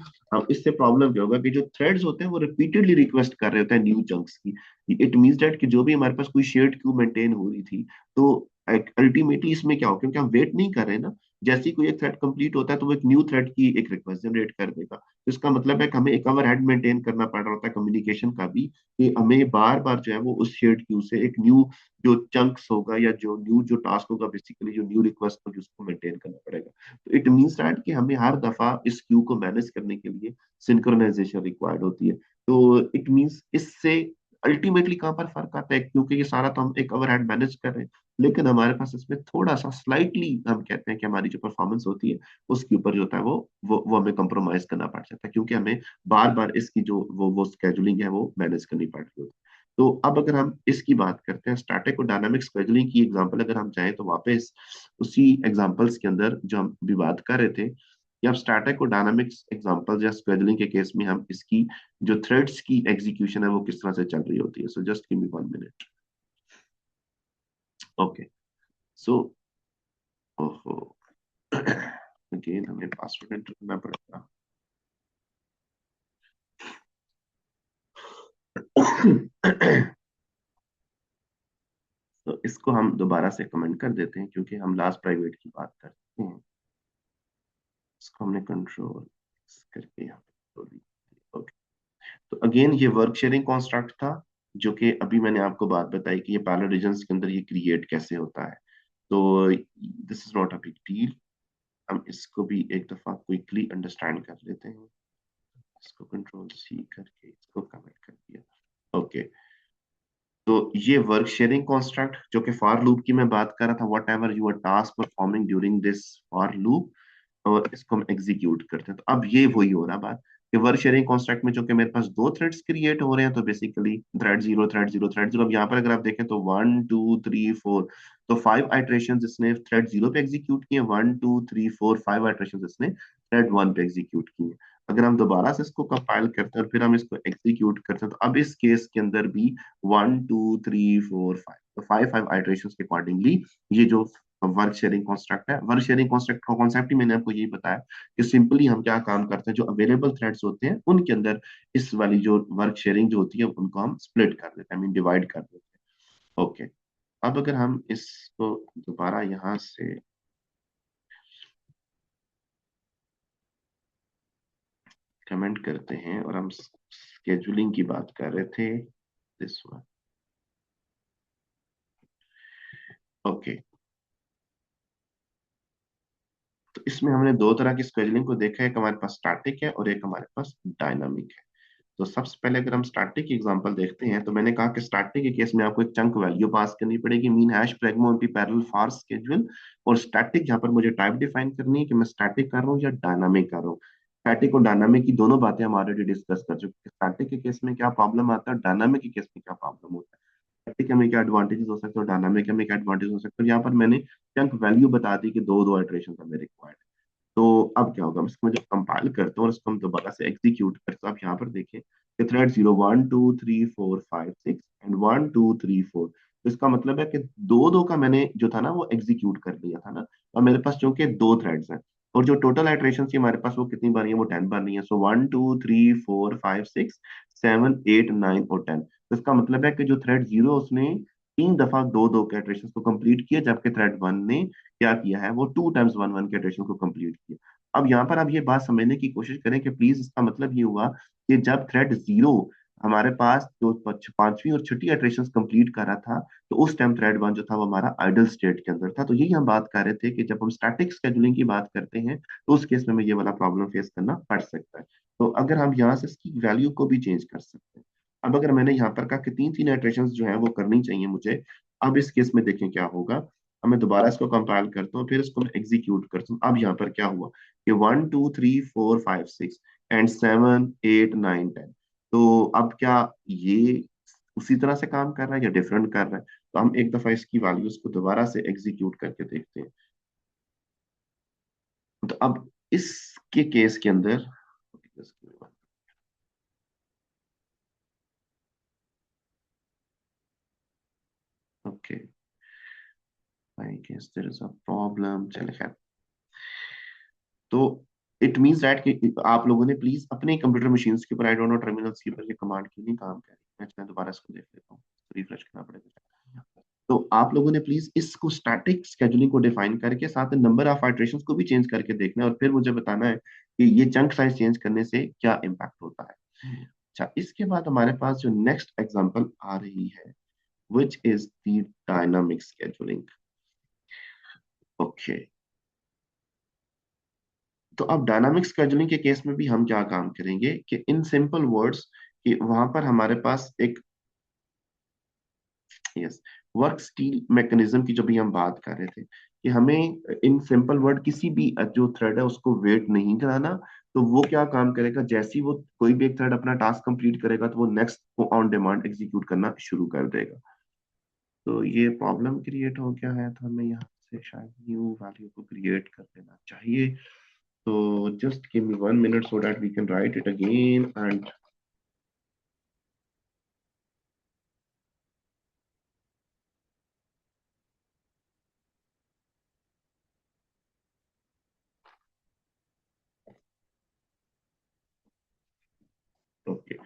Speaker 1: इससे प्रॉब्लम क्या होगा कि जो थ्रेड्स होते हैं वो रिपीटेडली रिक्वेस्ट कर रहे होते हैं न्यू चंक्स की। इट मींस दैट कि जो भी हमारे पास कोई शेयर्ड क्यू मेंटेन हो रही थी, तो अल्टीमेटली इसमें क्या हो, क्योंकि हम वेट नहीं कर रहे ना, जैसे ही कोई एक थ्रेड कंप्लीट होता है तो वो एक न्यू थ्रेड की एक रिक्वेस्ट जनरेट कर देगा। तो इसका मतलब है कि हमें एक ओवरहेड मेंटेन करना पड़ रहा होता है कम्युनिकेशन का भी, कि हमें बार बार जो है वो उस शेयर्ड क्यू से एक न्यू जो चंक्स होगा या जो न्यू जो टास्क होगा, बेसिकली जो न्यू रिक्वेस्ट होगी उसको मेंटेन करना पड़ेगा। तो इट मींस दैट कि हमें हर दफा इस क्यू को मैनेज करने के लिए सिंक्रोनाइजेशन रिक्वायर्ड होती है। तो इट मींस इससे अल्टीमेटली कहाँ पर फर्क आता है, क्योंकि ये सारा तो हम एक ओवरहेड मैनेज कर रहे हैं, लेकिन हमारे पास इसमें थोड़ा सा स्लाइटली हम कहते हैं कि हमारी जो परफॉर्मेंस होती है उसके ऊपर जो होता है वो हमें कंप्रोमाइज करना पड़ जाता है, क्योंकि हमें बार बार इसकी जो वो स्केजुलिंग है वो मैनेज करनी पड़ रही होती है। तो अब अगर हम इसकी बात करते हैं स्टैटिक और डायनामिक स्केजुलिंग की एग्जांपल अगर हम चाहें तो वापस उसी एग्जांपल्स के अंदर जो हम भी बात कर रहे थे कि अब स्टैटिक और डायनामिक्स एग्जांपल या स्केजुलिंग के केस में हम इसकी जो थ्रेड्स की एग्जीक्यूशन है वो किस तरह से चल रही होती है। So just give me 1 minute. Okay, so ओहो अगेन हमें पासवर्ड एंटर करना पड़ेगा। तो इसको हम दोबारा से कमेंट कर देते हैं क्योंकि हम लास्ट प्राइवेट की बात करते हैं। इसको हमने कंट्रोल करके यहाँ पे छोड़ दिया। ओके, तो अगेन ये वर्क शेयरिंग कॉन्स्ट्रक्ट था, जो कि अभी मैंने आपको बात बताई कि ये पैरेलल रीजन्स के अंदर ये क्रिएट कैसे होता है। तो this is not a big deal, हम इसको भी एक दफा क्विकली अंडरस्टैंड कर लेते हैं। इसको कंट्रोल सी करके इसको कमेंट कर दिया। ओके, तो ये वर्क शेयरिंग कॉन्स्ट्रक्ट जो कि फॉर लूप की मैं बात कर रहा था, whatever your task performing during this for loop, और इसको हम एग्जीक्यूट करते हैं। तो अब ये वही हो रहा बात कि वर्क शेयरिंग कॉन्स्ट्रक्ट में जो कि मेरे पास दो थ्रेड्स क्रिएट हो रहे हैं, तो basically thread zero thread zero thread zero. अब यहाँ पर अगर आप देखें तो 1 2 3 4, तो 5 आइट्रेशन इसने थ्रेड जीरो पे एग्जीक्यूट किए, 1 2 3 4, 5 आइट्रेशन इसने थ्रेड वन पे एग्जीक्यूट किए। अगर हम दोबारा से इसको कंपाइल करते हैं और फिर हम इसको एग्जीक्यूट करते हैं, तो अब इस केस के अंदर भी 1 2 3 4 5, तो फाइव फाइव आइट्रेशन के अकॉर्डिंगली ये जो वर्क शेयरिंग कॉन्स्ट्रक्ट है, वर्क शेयरिंग कॉन्स्ट्रक्ट का कॉन्सेप्ट ही मैंने आपको यही बताया कि सिंपली हम क्या काम करते हैं, जो अवेलेबल थ्रेड्स होते हैं उनके अंदर इस वाली जो वर्क शेयरिंग जो होती है उनको हम स्प्लिट कर देते हैं, आई मीन डिवाइड कर देते हैं। ओके, अब अगर हम इसको दोबारा यहाँ से कमेंट करते हैं और हम स्केजुलिंग की बात कर रहे थे, दिस वन। ओके, तो इसमें हमने दो तरह की स्केजुलिंग को देखा है, एक हमारे पास स्टैटिक है और एक हमारे पास डायनामिक है। तो सबसे पहले अगर हम स्टैटिक की एग्जांपल देखते हैं, तो मैंने कहा कि स्टैटिक के केस में आपको एक चंक वैल्यू पास करनी पड़ेगी, mean hash pragma MP parallel for schedule. और स्टैटिक जहां पर मुझे टाइप डिफाइन करनी है कि मैं स्टैटिक कर रहा हूँ या डायनामिक कर रहा हूँ। स्टैटिक और डायनामिक की दोनों बातें हम ऑलरेडी डिस्कस कर चुके हैं, स्टैटिक के केस में क्या प्रॉब्लम आता है, डायनामिक के केस में क्या प्रॉब्लम होता है। स्टैटिक में क्या एडवांटेजेस हो सकते हैं, डायनामिक में क्या एडवांटेज हो सकते हैं। यहाँ पर मैंने चंक वैल्यू बता दी कि दो दो इटरेशन हमें रिक्वायर्ड। तो अब क्या होगा, इसको मैं जब कंपाइल करता हूँ और इसको हम दोबारा से एग्जीक्यूट करते हैं, तो आप यहाँ पर देखें कि थ्रेड 0 1 2 3 4 5 6 एंड 1 2 3 4। तो इसका मतलब है कि दो दो का मैंने जो था ना वो एग्जीक्यूट कर लिया था ना। और मेरे पास चूंकि दो थ्रेड्स हैं, और जो टोटल आइटरेशन थी हमारे पास वो कितनी बार है, वो 10 बार नहीं है। सो 1 2 3 4 5 6 7 8 9 और 10। तो इसका मतलब है कि जो थ्रेड जीरो उसने तीन दफा दो दो के आइटरेशन को कंप्लीट किया, जबकि थ्रेड वन ने क्या किया है, वो 2 टाइम्स 1 1 के इटरेशन को कंप्लीट किया। अब यहाँ पर आप ये बात समझने की कोशिश करें कि प्लीज इसका मतलब ये हुआ कि जब थ्रेड जीरो हमारे पास जो पांचवी और छठी इटरेशन कंप्लीट कर रहा था, तो उस टाइम थ्रेड वन जो था वो हमारा आइडल स्टेट के अंदर था। तो यही हम बात कर रहे थे कि जब हम स्टैटिक स्केजुलिंग की बात करते हैं, तो उस केस में हमें ये वाला प्रॉब्लम फेस करना पड़ सकता है। तो अगर हम यहाँ से इसकी वैल्यू को भी चेंज कर सकते हैं। अब अगर मैंने यहाँ पर कहा कि तीन तीन इटरेशन जो है वो करनी चाहिए मुझे, अब इस केस में देखें क्या होगा। अब मैं दोबारा इसको कंपाइल करता हूँ, फिर इसको मैं एग्जीक्यूट करता हूँ। अब यहाँ पर क्या हुआ कि 1 2 3 4 5 6 एंड 7 8 9 10। तो अब क्या ये उसी तरह से काम कर रहा है या डिफरेंट कर रहा है? तो हम एक दफा इसकी वैल्यूज को दोबारा से एग्जीक्यूट करके देखते हैं। तो अब इसके केस के अंदर okay, I guess there is a problem, चले खैर। तो इट मीन्स दैट कि आप लोगों ने प्लीज अपने कंप्यूटर मशीन के ऊपर, आई डोंट नो टर्मिनल्स के ऊपर ये कमांड क्यों नहीं काम कर रही। मैं दोबारा इसको देख लेता हूँ, रिफ्रेश करना पड़ेगा। तो आप लोगों ने प्लीज इसको स्टैटिक स्केजुलिंग को डिफाइन करके साथ नंबर ऑफ आइटरेशंस को भी चेंज करके देखना है, और फिर मुझे बताना है कि ये चंक साइज चेंज करने से क्या इम्पैक्ट होता है। अच्छा, इसके बाद हमारे पास जो नेक्स्ट एग्जांपल आ रही है, which is the dynamic scheduling. Okay, तो अब डायनामिक स्केजुलिंग के केस में भी हम क्या काम करेंगे कि इन सिंपल वर्ड्स कि वहां पर हमारे पास एक, यस, वर्क स्टील मैकेनिज्म की जो भी हम बात कर रहे थे कि हमें इन सिंपल वर्ड किसी भी जो थ्रेड है उसको वेट नहीं कराना। तो वो क्या काम करेगा, जैसे ही वो कोई भी एक थ्रेड अपना टास्क कंप्लीट करेगा, तो वो नेक्स्ट को ऑन डिमांड एग्जीक्यूट करना शुरू कर देगा। तो ये प्रॉब्लम क्रिएट हो गया है, तो हमें यहाँ से शायद न्यू वैल्यू को क्रिएट कर देना चाहिए। तो just give me 1 minute so that we can write it again and okay.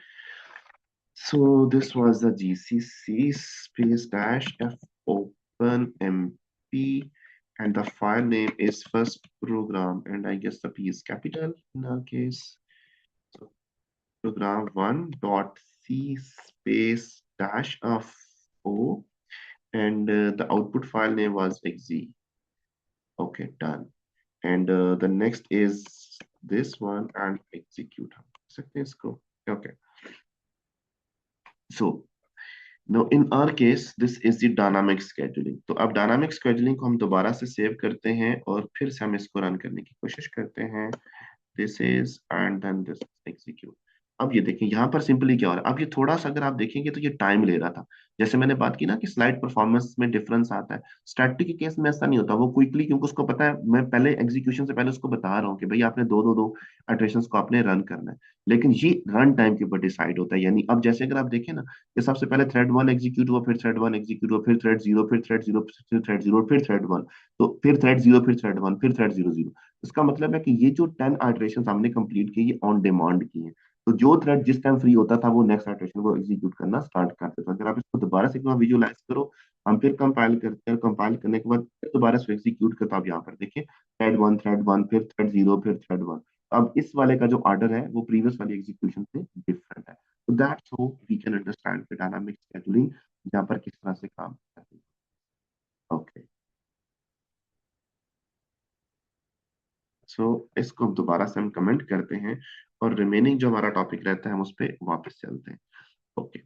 Speaker 1: So this was the GCC space dash F open MP, and the file name is first program, and I guess the P is capital in our case. So program one dot C space dash of O, and the output file name was exe. Okay, done. And the next is this one and execute हम कर सकते हैं इसको। Okay, so now in our case this is the dynamic scheduling। तो अब dynamic scheduling को हम दोबारा से सेव करते हैं और फिर से हम इसको रन करने की कोशिश करते हैं। This is and then this execute. अब ये देखें यहाँ पर सिंपली क्या हो रहा है। अब ये थोड़ा सा अगर आप देखेंगे तो ये टाइम ले रहा था, जैसे मैंने बात की ना कि स्लाइड परफॉर्मेंस में डिफरेंस आता है। स्टैटिक के केस में ऐसा नहीं होता, वो क्विकली, क्योंकि उसको पता है, मैं पहले एग्जीक्यूशन से पहले उसको बता रहा हूँ कि भाई आपने दो दो दो इटरेशंस को आपने रन करना है। लेकिन ये रन टाइम के ऊपर डिसाइड होता है। यानी अब जैसे अगर आप देखें ना कि सबसे पहले थ्रेड वन एग्जीक्यूट हुआ, फिर थ्रेड वन एग्जीक्यूट हुआ, फिर थ्रेड जीरो, फिर थ्रेड जीरो, फिर थ्रेड जीरो, फिर थ्रेड वन, तो फिर थ्रेड जीरो, फिर थ्रेड वन, फिर थ्रेड जीरो जीरो। इसका मतलब है कि ये जो 10 आइटरेशन हमने कंप्लीट की, ये ऑन डिमांड की है। तो जो थ्रेड जिस टाइम फ्री होता था वो नेक्स्ट आइटरेशन को एग्जीक्यूट करना स्टार्ट कर देता था। अगर आप इसको दोबारा से विजुअलाइज करो, हम फिर कंपाइल करते हैं, कंपाइल करने के बाद फिर दोबारा से एग्जीक्यूट करते हैं। आप यहाँ पर देखिए थ्रेड वन फिर थ्रेड जीरो फिर थ्रेड वन। अब इस वाले का जो ऑर्डर है वो प्रीवियस वाली एग्जीक्यूशन से डिफरेंट है। That's how we can understand the dynamic scheduling, जहाँ पर किस तरह से काम करती है। ओके, सो इसको दोबारा से हम कमेंट करते हैं, और रिमेनिंग जो हमारा टॉपिक रहता है हम उस पर वापस चलते हैं। ओके,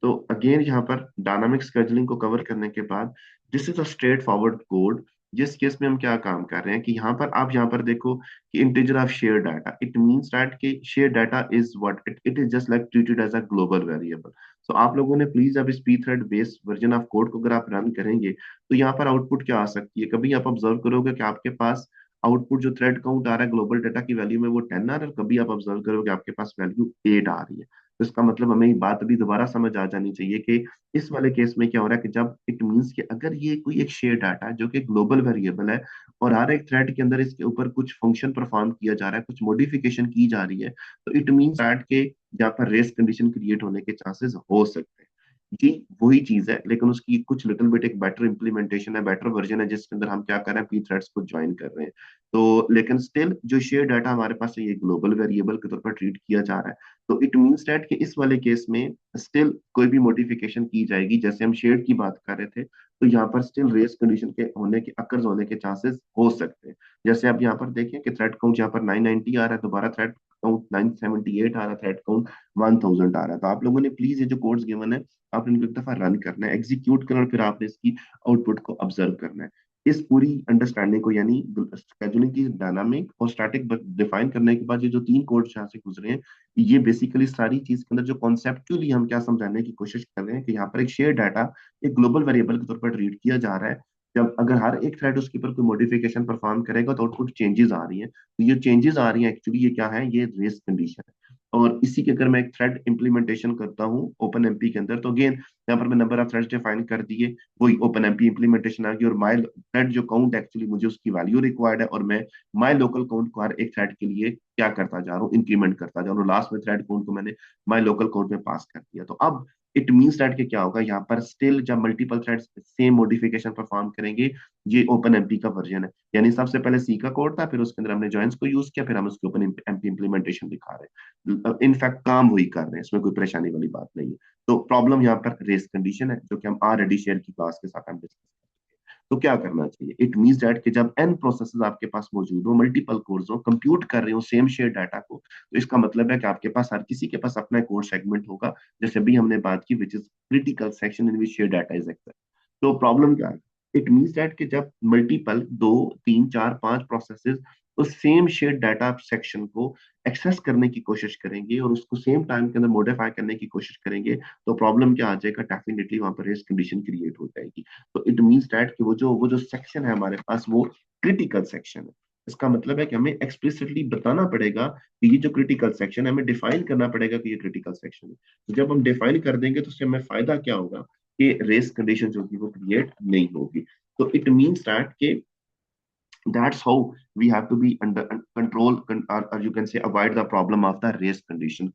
Speaker 1: तो अगेन यहाँ पर डायनामिक स्केजुलिंग को कवर करने के बाद, this is a straight forward code. जिस केस में हम क्या काम कर रहे हैं कि यहाँ पर आप यहाँ पर देखो कि integer of shared data, it means that कि share data is what it is just like treated as a global variable. So आप लोगों ने प्लीज अब इस P thread based version of code को अगर आप रन करेंगे तो यहाँ पर आउटपुट क्या आ सकती है, कभी आप ऑब्जर्व करोगे कि आपके पास आउटपुट जो थ्रेड काउंट आ रहा है ग्लोबल डाटा की वैल्यू में वो 10 आ रहा है, और कभी आप ऑब्जर्व करोगे आपके पास वैल्यू 8 आ रही है। तो इसका मतलब हमें ये बात अभी दोबारा समझ आ जानी चाहिए कि इस वाले केस में क्या हो रहा है कि जब इट मींस कि अगर ये कोई एक शेयर डाटा है जो कि ग्लोबल वेरिएबल है, और हर एक थ्रेड के अंदर इसके ऊपर कुछ फंक्शन परफॉर्म किया जा रहा है, कुछ मॉडिफिकेशन की जा रही है, तो इट मींस दैट के यहाँ पर रेस कंडीशन क्रिएट होने के चांसेस हो सकते हैं। जी, वही चीज है, लेकिन उसकी कुछ लिटिल बिट एक बेटर इंप्लीमेंटेशन है, बेटर वर्जन है, जिसके अंदर हम क्या कर रहे हैं, पी थ्रेड्स को ज्वाइन कर रहे हैं। तो लेकिन स्टिल जो शेयर डाटा हमारे पास है ये ग्लोबल वेरिएबल के तौर पर ट्रीट किया जा रहा है। तो इट मीन्स दैट कि इस वाले केस में स्टिल कोई भी मॉडिफिकेशन की जाएगी, जैसे हम शेड की बात कर रहे थे, तो यहाँ पर स्टिल रेस कंडीशन के होने के अकर्स होने के चांसेस हो सकते हैं। जैसे आप यहाँ पर देखें कि थ्रेड काउंट यहाँ पर 990 आ रहा है, दोबारा थ्रेड काउंट 978 आ रहा है, थ्रेड काउंट 1000 आ रहा है। तो आप लोगों ने प्लीज ये जो कोड्स गिवन है, आपने इनको एक दफा रन करना है, एग्जीक्यूट करना, और फिर आपने इसकी आउटपुट को ऑब्जर्व करना है। इस पूरी अंडरस्टैंडिंग को, यानी स्केजुलिंग की डायनामिक और स्टैटिक डिफाइन करने के बाद ये जो तीन कोड यहाँ से गुजरे हैं, ये बेसिकली सारी चीज के अंदर जो कॉन्सेप्चुअली हम क्या समझाने की कोशिश कर रहे हैं कि यहाँ पर एक शेयर डाटा एक ग्लोबल वेरिएबल के तौर पर रीड किया जा रहा है। जब अगर हर एक थ्रेड उसके ऊपर कोई मॉडिफिकेशन परफॉर्म करेगा तो आउटपुट चेंजेस आ रही हैं, तो ये चेंजेस आ रही हैं एक्चुअली ये क्या है, ये रेस कंडीशन है। और इसी के अगर मैं एक थ्रेड इंप्लीमेंटेशन करता हूँ ओपन एमपी के अंदर, तो अगेन यहाँ पर मैं नंबर ऑफ थ्रेड्स डिफाइन कर दिए, वही ओपन एमपी इंप्लीमेंटेशन आ गई, और माई थ्रेड जो काउंट एक्चुअली मुझे उसकी वैल्यू रिक्वायर्ड है, और मैं माई लोकल काउंट को हर एक थ्रेड के लिए क्या करता जा रहा हूँ, इंक्रीमेंट करता जा रहा हूँ, लास्ट में थ्रेड काउंट को मैंने माई लोकल काउंट में पास कर दिया। तो अब इट मीन्स दैट कि क्या होगा यहाँ पर स्टिल जब multiple threads same modification perform करेंगे, ये ओपन एमपी का वर्जन है, यानी सबसे पहले सी का कोड था, फिर उसके अंदर हमने जॉइंस को यूज किया, फिर हम उसके ओपन एमपी इंप्लीमेंटेशन दिखा रहे हैं। इनफैक्ट काम वही कर रहे हैं, इसमें कोई परेशानी वाली बात नहीं है। तो प्रॉब्लम यहाँ पर रेस कंडीशन है, जो कि हम ऑलरेडी शेयर की क्लास के साथ हम डिस्कस। तो क्या करना चाहिए, इट मींस दैट कि जब एन प्रोसेसेस आपके पास मौजूद हो, मल्टीपल कोर्स हो, कंप्यूट कर रहे हो सेम शेयर डाटा को, तो इसका मतलब है कि आपके पास हर किसी के पास अपना कोड सेगमेंट होगा, जैसे अभी हमने बात की, which is critical section in which share data is access. तो प्रॉब्लम क्या है, इट मींस दैट कि जब मल्टीपल दो तीन चार पांच प्रोसेसेस उस सेम शेयर डाटा सेक्शन को एक्सेस करने की कोशिश करेंगे और उसको सेम टाइम के अंदर मॉडिफाई करने की कोशिश करेंगे, तो प्रॉब्लम क्या आ जाएगा, डेफिनेटली वहां पर रेस कंडीशन क्रिएट हो जाएगी। तो इट मींस दैट कि वो जो सेक्शन है हमारे पास वो क्रिटिकल सेक्शन है। इसका मतलब है कि हमें एक्सप्लिसिटली बताना पड़ेगा कि ये जो क्रिटिकल सेक्शन है, हमें डिफाइन करना पड़ेगा कि ये क्रिटिकल सेक्शन है। तो जब हम डिफाइन कर देंगे तो उससे हमें फायदा क्या होगा कि रेस कंडीशन जो कि वो क्रिएट नहीं होगी। तो इट मींस दैट कि that's how we have to be under control, or you can say avoid the problem of the race condition।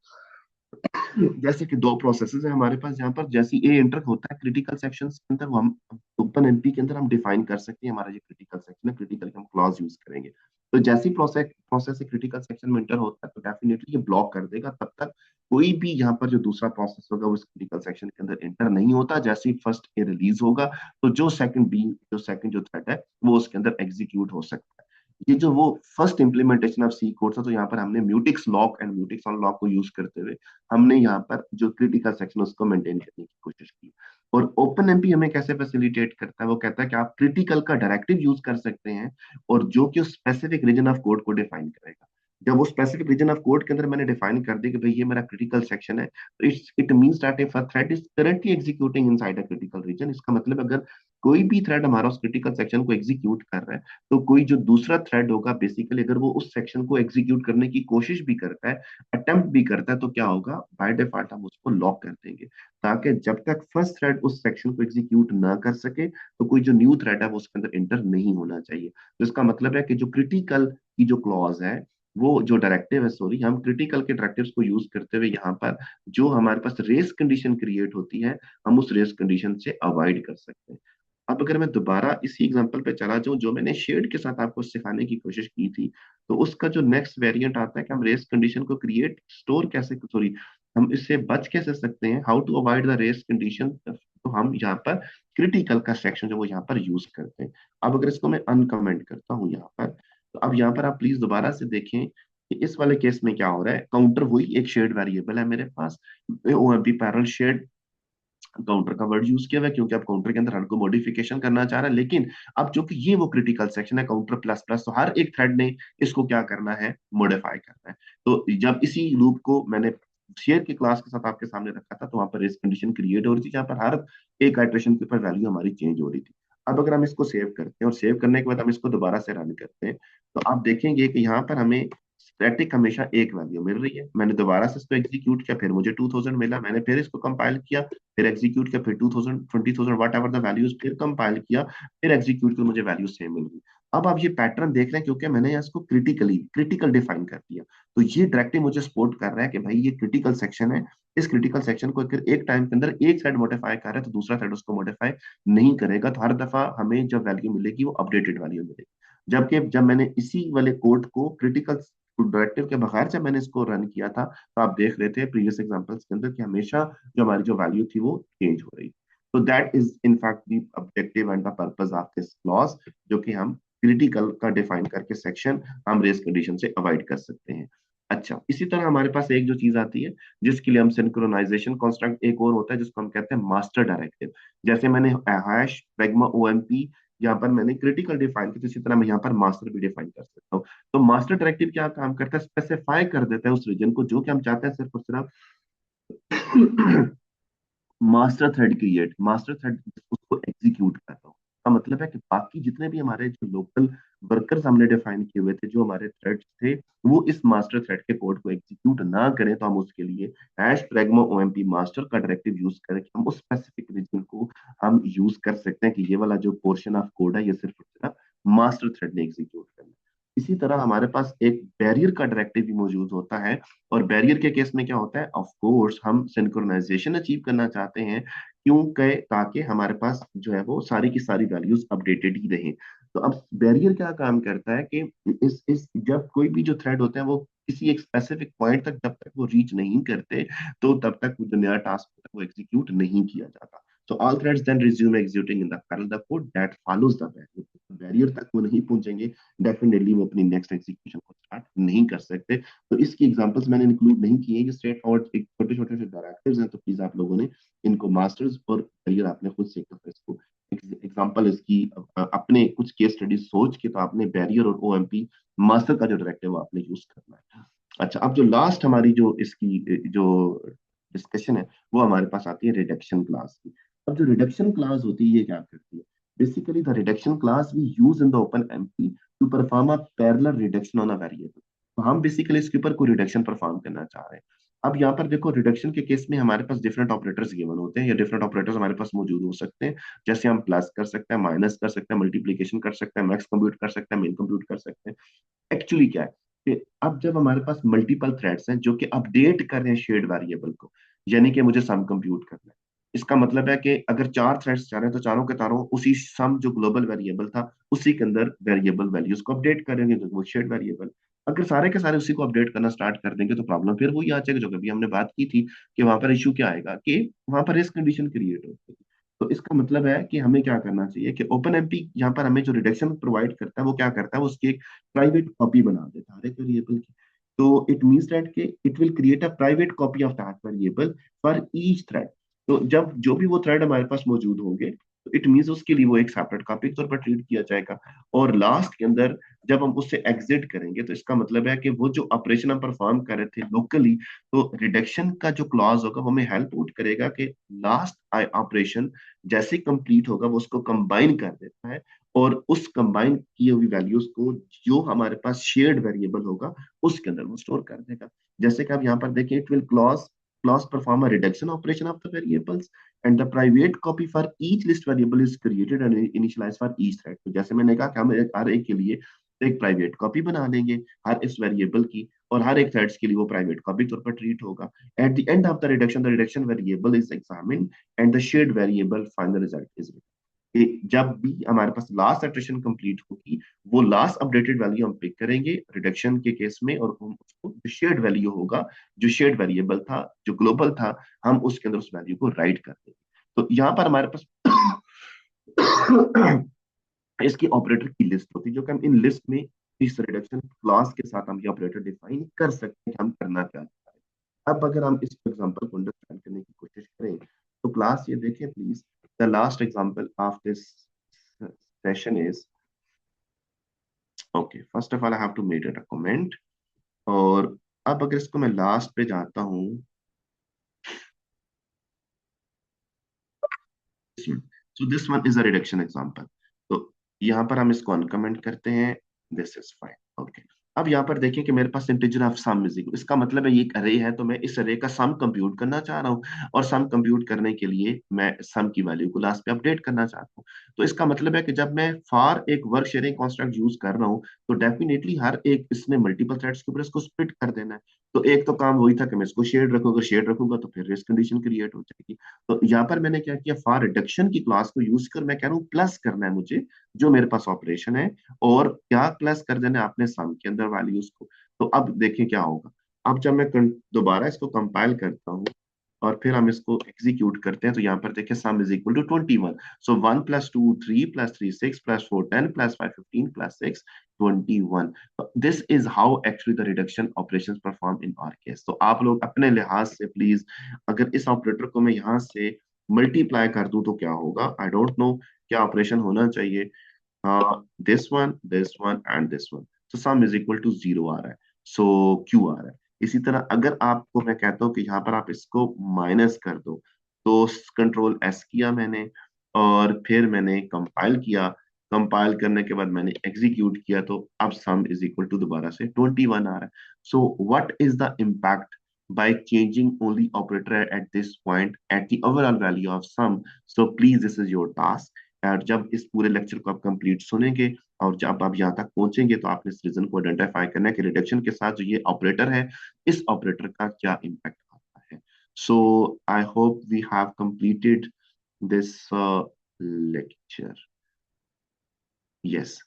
Speaker 1: जैसे कि दो प्रोसेसेस है हमारे पास, जहाँ पर जैसे ए एंटर होता है क्रिटिकल सेक्शन के अंदर, वो हम ओपन एमपी के अंदर हम डिफाइन कर सकते हैं हमारा ये क्रिटिकल सेक्शन है, क्रिटिकल हम क्लॉज यूज करेंगे। तो जैसी प्रोसेस प्रोसेस क्रिटिकल सेक्शन में एंटर होता है तो डेफिनेटली ये ब्लॉक कर देगा, तब तक कोई भी यहाँ पर जो दूसरा प्रोसेस होगा वो इस क्रिटिकल सेक्शन के अंदर एंटर नहीं होता। जैसे ही फर्स्ट ए रिलीज होगा, तो जो सेकंड जो थ्रेड है वो उसके अंदर एग्जीक्यूट हो सकता है। ये जो वो first implementation of C code था, तो यहाँ पर हमने mutex lock and mutex unlock को यूज करते हुए हमने यहाँ पर जो क्रिटिकल सेक्शन उसको मेंटेन करने की कोशिश की। और ओपन एमपी हमें कैसे फैसिलिटेट करता है, वो कहता है कि आप क्रिटिकल का डायरेक्टिव यूज कर सकते हैं, और जो कि उस स्पेसिफिक रीजन ऑफ कोड को डिफाइन करेगा। जब वो स्पेसिफिक रीजन ऑफ कोड के अंदर मैंने डिफाइन कर दिया कि भाई ये मेरा क्रिटिकल सेक्शन है, तो it means that if a thread is currently executing inside a critical reason, इसका मतलब अगर कोई भी थ्रेड हमारा उस क्रिटिकल सेक्शन को एग्जीक्यूट कर रहा है, तो कोई जो दूसरा थ्रेड होगा बेसिकली अगर वो उस सेक्शन को एग्जीक्यूट करने की कोशिश भी करता है, अटेम्प्ट भी करता है, तो क्या होगा, बाय डिफॉल्ट हम उसको लॉक कर देंगे, ताकि जब तक फर्स्ट थ्रेड उस सेक्शन को एग्जीक्यूट ना कर सके, तो कोई जो न्यू थ्रेड है वो उसके अंदर इंटर नहीं होना चाहिए। तो इसका मतलब है कि जो क्रिटिकल की जो क्लॉज है, वो जो डायरेक्टिव है, सॉरी, हम क्रिटिकल के डायरेक्टिव्स को यूज करते हुए यहाँ पर जो हमारे पास रेस कंडीशन क्रिएट होती है, हम उस रेस कंडीशन से अवॉइड कर सकते हैं। अब अगर मैं दोबारा इसी एग्जांपल पे चला जाऊं जो मैंने शेड के साथ आपको सिखाने की कोशिश की थी, तो उसका जो नेक्स्ट वेरिएंट आता है कि हम रेस कंडीशन को क्रिएट स्टोर कैसे, सॉरी, हम इससे बच कैसे सकते हैं, how to avoid the race condition, तो हम यहाँ पर क्रिटिकल का सेक्शन जो वो यहाँ पर यूज करते हैं। अब अगर इसको मैं अनकमेंट करता हूँ यहाँ पर, तो अब यहाँ पर आप प्लीज दोबारा से देखें कि इस वाले केस में क्या हो रहा है। काउंटर वही एक शेड वेरिएबल है मेरे पास, ओएमपी पैरेलल शेड काउंटर का वर्ड यूज किया हुआ है क्योंकि आप काउंटर के अंदर हर को मॉडिफिकेशन करना चाह रहे हैं। लेकिन अब जो कि ये वो क्रिटिकल सेक्शन है काउंटर प्लस प्लस, तो हर एक थ्रेड ने इसको क्या करना है, मॉडिफाई करना है। तो जब इसी लूप को मैंने शेयर की क्लास के साथ आपके सामने रखा था, तो वहां पर रेस कंडीशन क्रिएट हो रही थी जहां पर हर एक आइट्रेशन के ऊपर वैल्यू हमारी चेंज हो रही थी। अब अगर हम इसको सेव करते हैं और सेव करने के बाद हम इसको दोबारा से रन करते हैं, तो आप देखेंगे कि यहाँ पर हमें स्टैटिक हमेशा एक वैल्यू मिल रही है। मैंने दोबारा से इसको एग्जीक्यूट किया, फिर मुझे 2000 मिला, मैंने फिर इसको कंपाइल किया, फिर एग्जीक्यूट किया, फिर 2000 20000 वट एवर द वैल्यूज, फिर कंपाइल किया, फिर एग्जीक्यूट किया, मुझे वैल्यू सेम मिल गई। अब आप ये पैटर्न देख रहे हैं क्योंकि मैंने यहाँ इसको क्रिटिकल डिफाइन कर दिया। तो ये डायरेक्टली मुझे सपोर्ट कर रहा है कि भाई ये क्रिटिकल सेक्शन है, इस क्रिटिकल सेक्शन को अगर एक टाइम के अंदर एक साइड मॉडिफाई कर रहा है तो दूसरा साइड उसको मॉडिफाई नहीं करेगा। तो हर दफा हमें जब वैल्यू मिलेगी वो अपडेटेड वैल्यू मिलेगी। जबकि जब मैंने इसी वाले कोड को क्रिटिकल डायरेक्टिव के बगैर जब मैंने इसको रन किया था, तो आप देख रहे थे प्रीवियस एग्जांपल्स के अंदर कि हमेशा जो हमारी जो वैल्यू थी वो चेंज हो रही। तो that is in fact the objective and the purpose of this clause, जो कि हम क्रिटिकल का डिफाइन करके सेक्शन हम रेस कंडीशन से अवॉइड कर सकते हैं। अच्छा, इसी तरह हमारे पास एक जो चीज आती है जिसके लिए हम सिंक्रोनाइजेशन कॉन्स्ट्रक्ट एक और होता है जिसको हम कहते हैं मास्टर डायरेक्टिव। जैसे मैंने हैश प्रैग्मा ओएमपी यहाँ पर मैंने क्रिटिकल डिफाइन किया, तो इसी तरह मैं यहाँ पर मास्टर भी डिफाइन कर सकता हूँ। तो मास्टर डायरेक्टिव क्या काम करता है, स्पेसिफाई कर देता है उस रीजन को जो कि हम चाहते हैं सिर्फ और सिर्फ master thread create, master thread उसको एग्जीक्यूट कर रहा हूँ। का मतलब है कि बाकी जितने भी हमारे जो लोकल वर्कर्स हमने डिफाइन किए हुए थे, जो हमारे थ्रेड्स थे, वो इस मास्टर थ्रेड के कोड को एग्जीक्यूट ना करें, तो हम उसके लिए हैश प्रैग्मा ओएमपी मास्टर का डायरेक्टिव यूज करके हम उस स्पेसिफिक रीजन को हम यूज कर सकते हैं कि ये वाला जो पोर्शन ऑफ कोड है ये सिर्फ और सिर्फ मास्टर थ्रेड ने एग्जीक्यूट करना है। इसी तरह हमारे पास एक बैरियर का डायरेक्टिव भी मौजूद होता है। और बैरियर के केस में क्या होता है, ऑफ कोर्स हम सिंक्रोनाइजेशन अचीव करना चाहते हैं, क्यों कहे, ताकि हमारे पास जो है वो सारी की सारी वैल्यूज अपडेटेड ही रहें। तो अब बैरियर क्या काम करता है कि इस जब कोई भी जो थ्रेड होते हैं वो किसी एक स्पेसिफिक पॉइंट तक जब तक वो रीच नहीं करते, तो तब तक वो जो नया टास्क होता है वो एग्जीक्यूट नहीं किया जाता। So all threads then resume executing in the parallel code that follows the barrier. Barrier तक वो नहीं पहुंचेंगे, डेफिनेटली वो अपनी नेक्स्ट एग्जीक्यूशन को स्टार्ट नहीं कर सकते। तो इसकी एग्जांपल्स मैंने इंक्लूड नहीं किए, ये स्ट्रेट फॉरवर्ड एक छोटे छोटे से डायरेक्टिव्स हैं, तो प्लीज आप लोगों ने इनको मास्टर्स और बैरियर आपने खुद से इसको एग्जांपल इसकी अपने कुछ केस स्टडी सोच के, तो आपने बैरियर और ओएमपी मास्टर का जो डायरेक्टिव आपने यूज करना है। अच्छा, अब जो लास्ट हमारी जो इसकी जो डिस्कशन है वो हमारे पास आती है रिडक्शन क्लास की। अब जो रिडक्शन क्लास होती है ये क्या करती है, basically the reduction class we use in the OpenMP to perform a parallel reduction on a variable. तो हम बेसिकली इसके ऊपर कोई रिडक्शन परफॉर्म करना चाह रहे हैं। अब यहाँ पर देखो, रिडक्शन के केस में हमारे पास डिफरेंट ऑपरेटर्स गिवन होते हैं या डिफरेंट ऑपरेटर्स हमारे पास मौजूद हो सकते हैं। जैसे हम प्लस कर सकते हैं, माइनस कर सकते हैं, मल्टीप्लीकेशन कर सकते हैं, मैक्स कंप्यूट कर सकते हैं, मिन कंप्यूट कर सकते हैं। एक्चुअली क्या है कि अब जब हमारे पास मल्टीपल थ्रेड्स हैं जो कि अपडेट कर रहे हैं शेयर्ड वेरिएबल को, यानी कि मुझे सम कंप्यूट करना है, इसका मतलब है कि अगर चार थ्रेड्स जा रहे हैं तो चारों के चारों उसी सम जो ग्लोबल वेरिएबल था उसी के अंदर वेरिएबल वैल्यूज को अपडेट करेंगे, तो वो शेयर्ड वेरिएबल। अगर सारे के सारे उसी को अपडेट करना स्टार्ट कर देंगे तो प्रॉब्लम फिर वही आ जाएगा जो कभी हमने बात की थी, कि वहां पर इशू क्या आएगा कि वहां पर रेस कंडीशन क्रिएट होगी। तो इसका मतलब है कि हमें क्या करना चाहिए कि ओपन एमपी यहाँ पर हमें जो रिडक्शन प्रोवाइड करता है वो क्या करता है, वो उसकी एक प्राइवेट कॉपी बना देता है हर एक वेरिएबल की। तो इट मीन्स दैट कि it will create a private copy of that variable for each thread. तो जब जो भी वो थ्रेड हमारे पास मौजूद होंगे, तो इट मीन्स उसके लिए वो एक सेपरेट कॉपी के तौर पर ट्रीट किया जाएगा। और लास्ट के अंदर जब हम उससे एग्जिट करेंगे, तो इसका मतलब है कि वो जो ऑपरेशन हम परफॉर्म कर रहे थे लोकली, तो रिडक्शन का जो क्लॉज होगा वो हमें हेल्प आउट करेगा कि लास्ट ऑपरेशन जैसे कंप्लीट होगा वो उसको कंबाइन कर देता है, और उस कंबाइन की हुई वैल्यूज को जो हमारे पास शेयर्ड वेरिएबल होगा उसके अंदर वो स्टोर कर देगा। जैसे कि आप यहाँ पर देखिए, it will clause perform a reduction operation of the variables and the private copy for each list variable is created and initialized for each thread। तो जैसे मैंने कहा कि हम हर एक के लिए एक प्राइवेट कॉपी बना लेंगे हर इस वेरिएबल की, और हर एक थ्रेड्स के लिए वो प्राइवेट कॉपी तौर पर ट्रीट होगा। At the end of the reduction variable is examined and the shared variable final result is. जब भी हमारे पास लास्ट इटरेशन कंप्लीट होगी, वो लास्ट अपडेटेड वैल्यू हम पिक करेंगे रिडक्शन के केस में, और हम उसको जो शेयर्ड वैल्यू होगा, जो शेयर्ड वेरिएबल था, जो ग्लोबल था, हम उसके अंदर उस वैल्यू को राइट कर देंगे। तो यहाँ पर हमारे पास इसकी ऑपरेटर की लिस्ट होती है, जो कि हम इन लिस्ट में इस रिडक्शन क्लास के साथ हम ये ऑपरेटर डिफाइन कर सकते हैं कि हम करना क्या चाहते हैं। अब अगर हम इस एग्जांपल को अंडरस्टैंड करने की कोशिश करें, तो क्लास ये देखें please. The last example of this session is, okay, first of all I have to make it a comment. और अब अगर इसको मैं लास्ट पे जाता हूँ, so this one is a reduction example. तो यहाँ पर हम इसको अनकमेंट करते हैं, दिस इज फाइन, ओके। अब यहाँ पर देखिए कि मेरे पास integer of sum is equal, इसका मतलब है ये एक अरे है, तो मैं इस अरे का सम कंप्यूट करना चाह रहा हूँ, और सम कंप्यूट करने के लिए मैं सम की वैल्यू को लास्ट पे अपडेट करना चाहता हूँ। तो इसका मतलब है कि जब मैं फॉर एक वर्क शेयरिंग कॉन्स्ट्रक्ट यूज कर रहा हूँ, तो डेफिनेटली हर एक इसने मल्टीपल थ्रेड्स के ऊपर इसको स्प्लिट कर देना है। तो एक तो काम वही था कि मैं इसको शेयर्ड रखूंगा, शेयर्ड रखूंगा तो फिर रेस कंडीशन क्रिएट हो जाएगी। तो यहाँ पर मैंने क्या किया, फॉर रिडक्शन की क्लास को यूज कर मैं कह रहा हूँ प्लस करना है मुझे जो मेरे पास ऑपरेशन है, और क्या प्लस कर देना है आपने सम के अंदर वैल्यूज को। तो अब देखिए क्या होगा। अब जब मैं दोबारा इसको कंपाइल करता हूँ और फिर हम इसको एग्जीक्यूट करते हैं, तो यहाँ पर देखिए sum is equal to 21। So 1 + 2 3 + 3 6 +4 10 +5 15 +6 21। This is how actually the reduction operations perform in our case. तो आप लोग अपने लिहाज से प्लीज, अगर इस ऑपरेटर को मैं यहाँ से मल्टीप्लाई कर दूं तो क्या होगा, आई डोंट नो क्या ऑपरेशन होना चाहिए। This one and this one, तो सम इज इक्वल टू 0 आ रहा है, सो क्यू आ रहा है। इसी तरह अगर आपको मैं कहता हूँ कि यहाँ पर आप इसको माइनस कर दो, तो कंट्रोल एस किया मैंने, और फिर मैंने कंपाइल किया। कंपाइल करने के बाद मैंने एग्जीक्यूट किया, तो अब सम इज इक्वल टू दोबारा से 21 आ रहा है। So what is the impact by changing only operator at this point at the overall value of sum? So please, this is your task। और जब इस पूरे लेक्चर को आप कंप्लीट सुनेंगे और जब आप यहाँ तक पहुंचेंगे, तो आपने इस रीजन को आइडेंटिफाई करना है कि रिडक्शन के साथ जो ये ऑपरेटर है, इस ऑपरेटर का क्या इम्पैक्ट आता है। So I hope we have completed this lecture. Yes,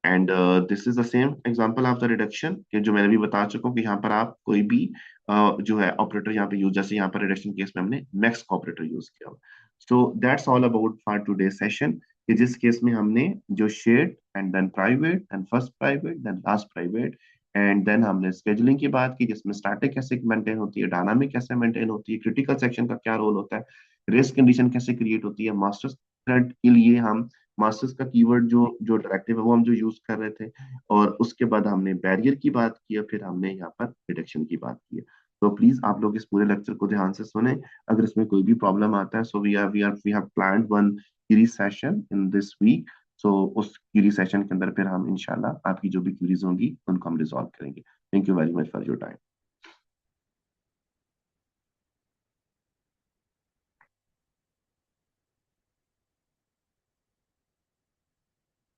Speaker 1: and this is the same example of the reduction कि जो मैंने भी बता चुका हूँ कि यहाँ पर आप कोई भी जो है ऑपरेटर यहाँ पे यूज, जैसे यहाँ पर रिडक्शन केस में हमने मैक्स ऑपरेटर यूज किया। So that's all about for today session, कि जिस केस में हमने जो shared and then private and first private then last private, and then हमने स्केजुलिंग की बात की, जिसमें स्टैटिक कैसे मेंटेन होती है, डायनामिक कैसे मेंटेन होती है, क्रिटिकल सेक्शन का क्या रोल होता है, रेस कंडीशन कैसे क्रिएट होती है, मास्टर थ्रेड के लिए हम मास्टर्स का कीवर्ड जो जो डायरेक्टिव है वो हम जो यूज कर रहे थे, और उसके बाद हमने बैरियर की बात की, और फिर हमने यहाँ पर रिडक्शन की बात की है। तो प्लीज आप लोग इस पूरे लेक्चर को ध्यान से सुने। अगर इसमें कोई भी प्रॉब्लम आता है, so we have planned one query session in this week. So उस क्यूरी सेशन के अंदर फिर हम इंशाल्लाह आपकी जो भी क्यूरीज होंगी उनको हम रिजॉल्व करेंगे। Thank you very much for your time.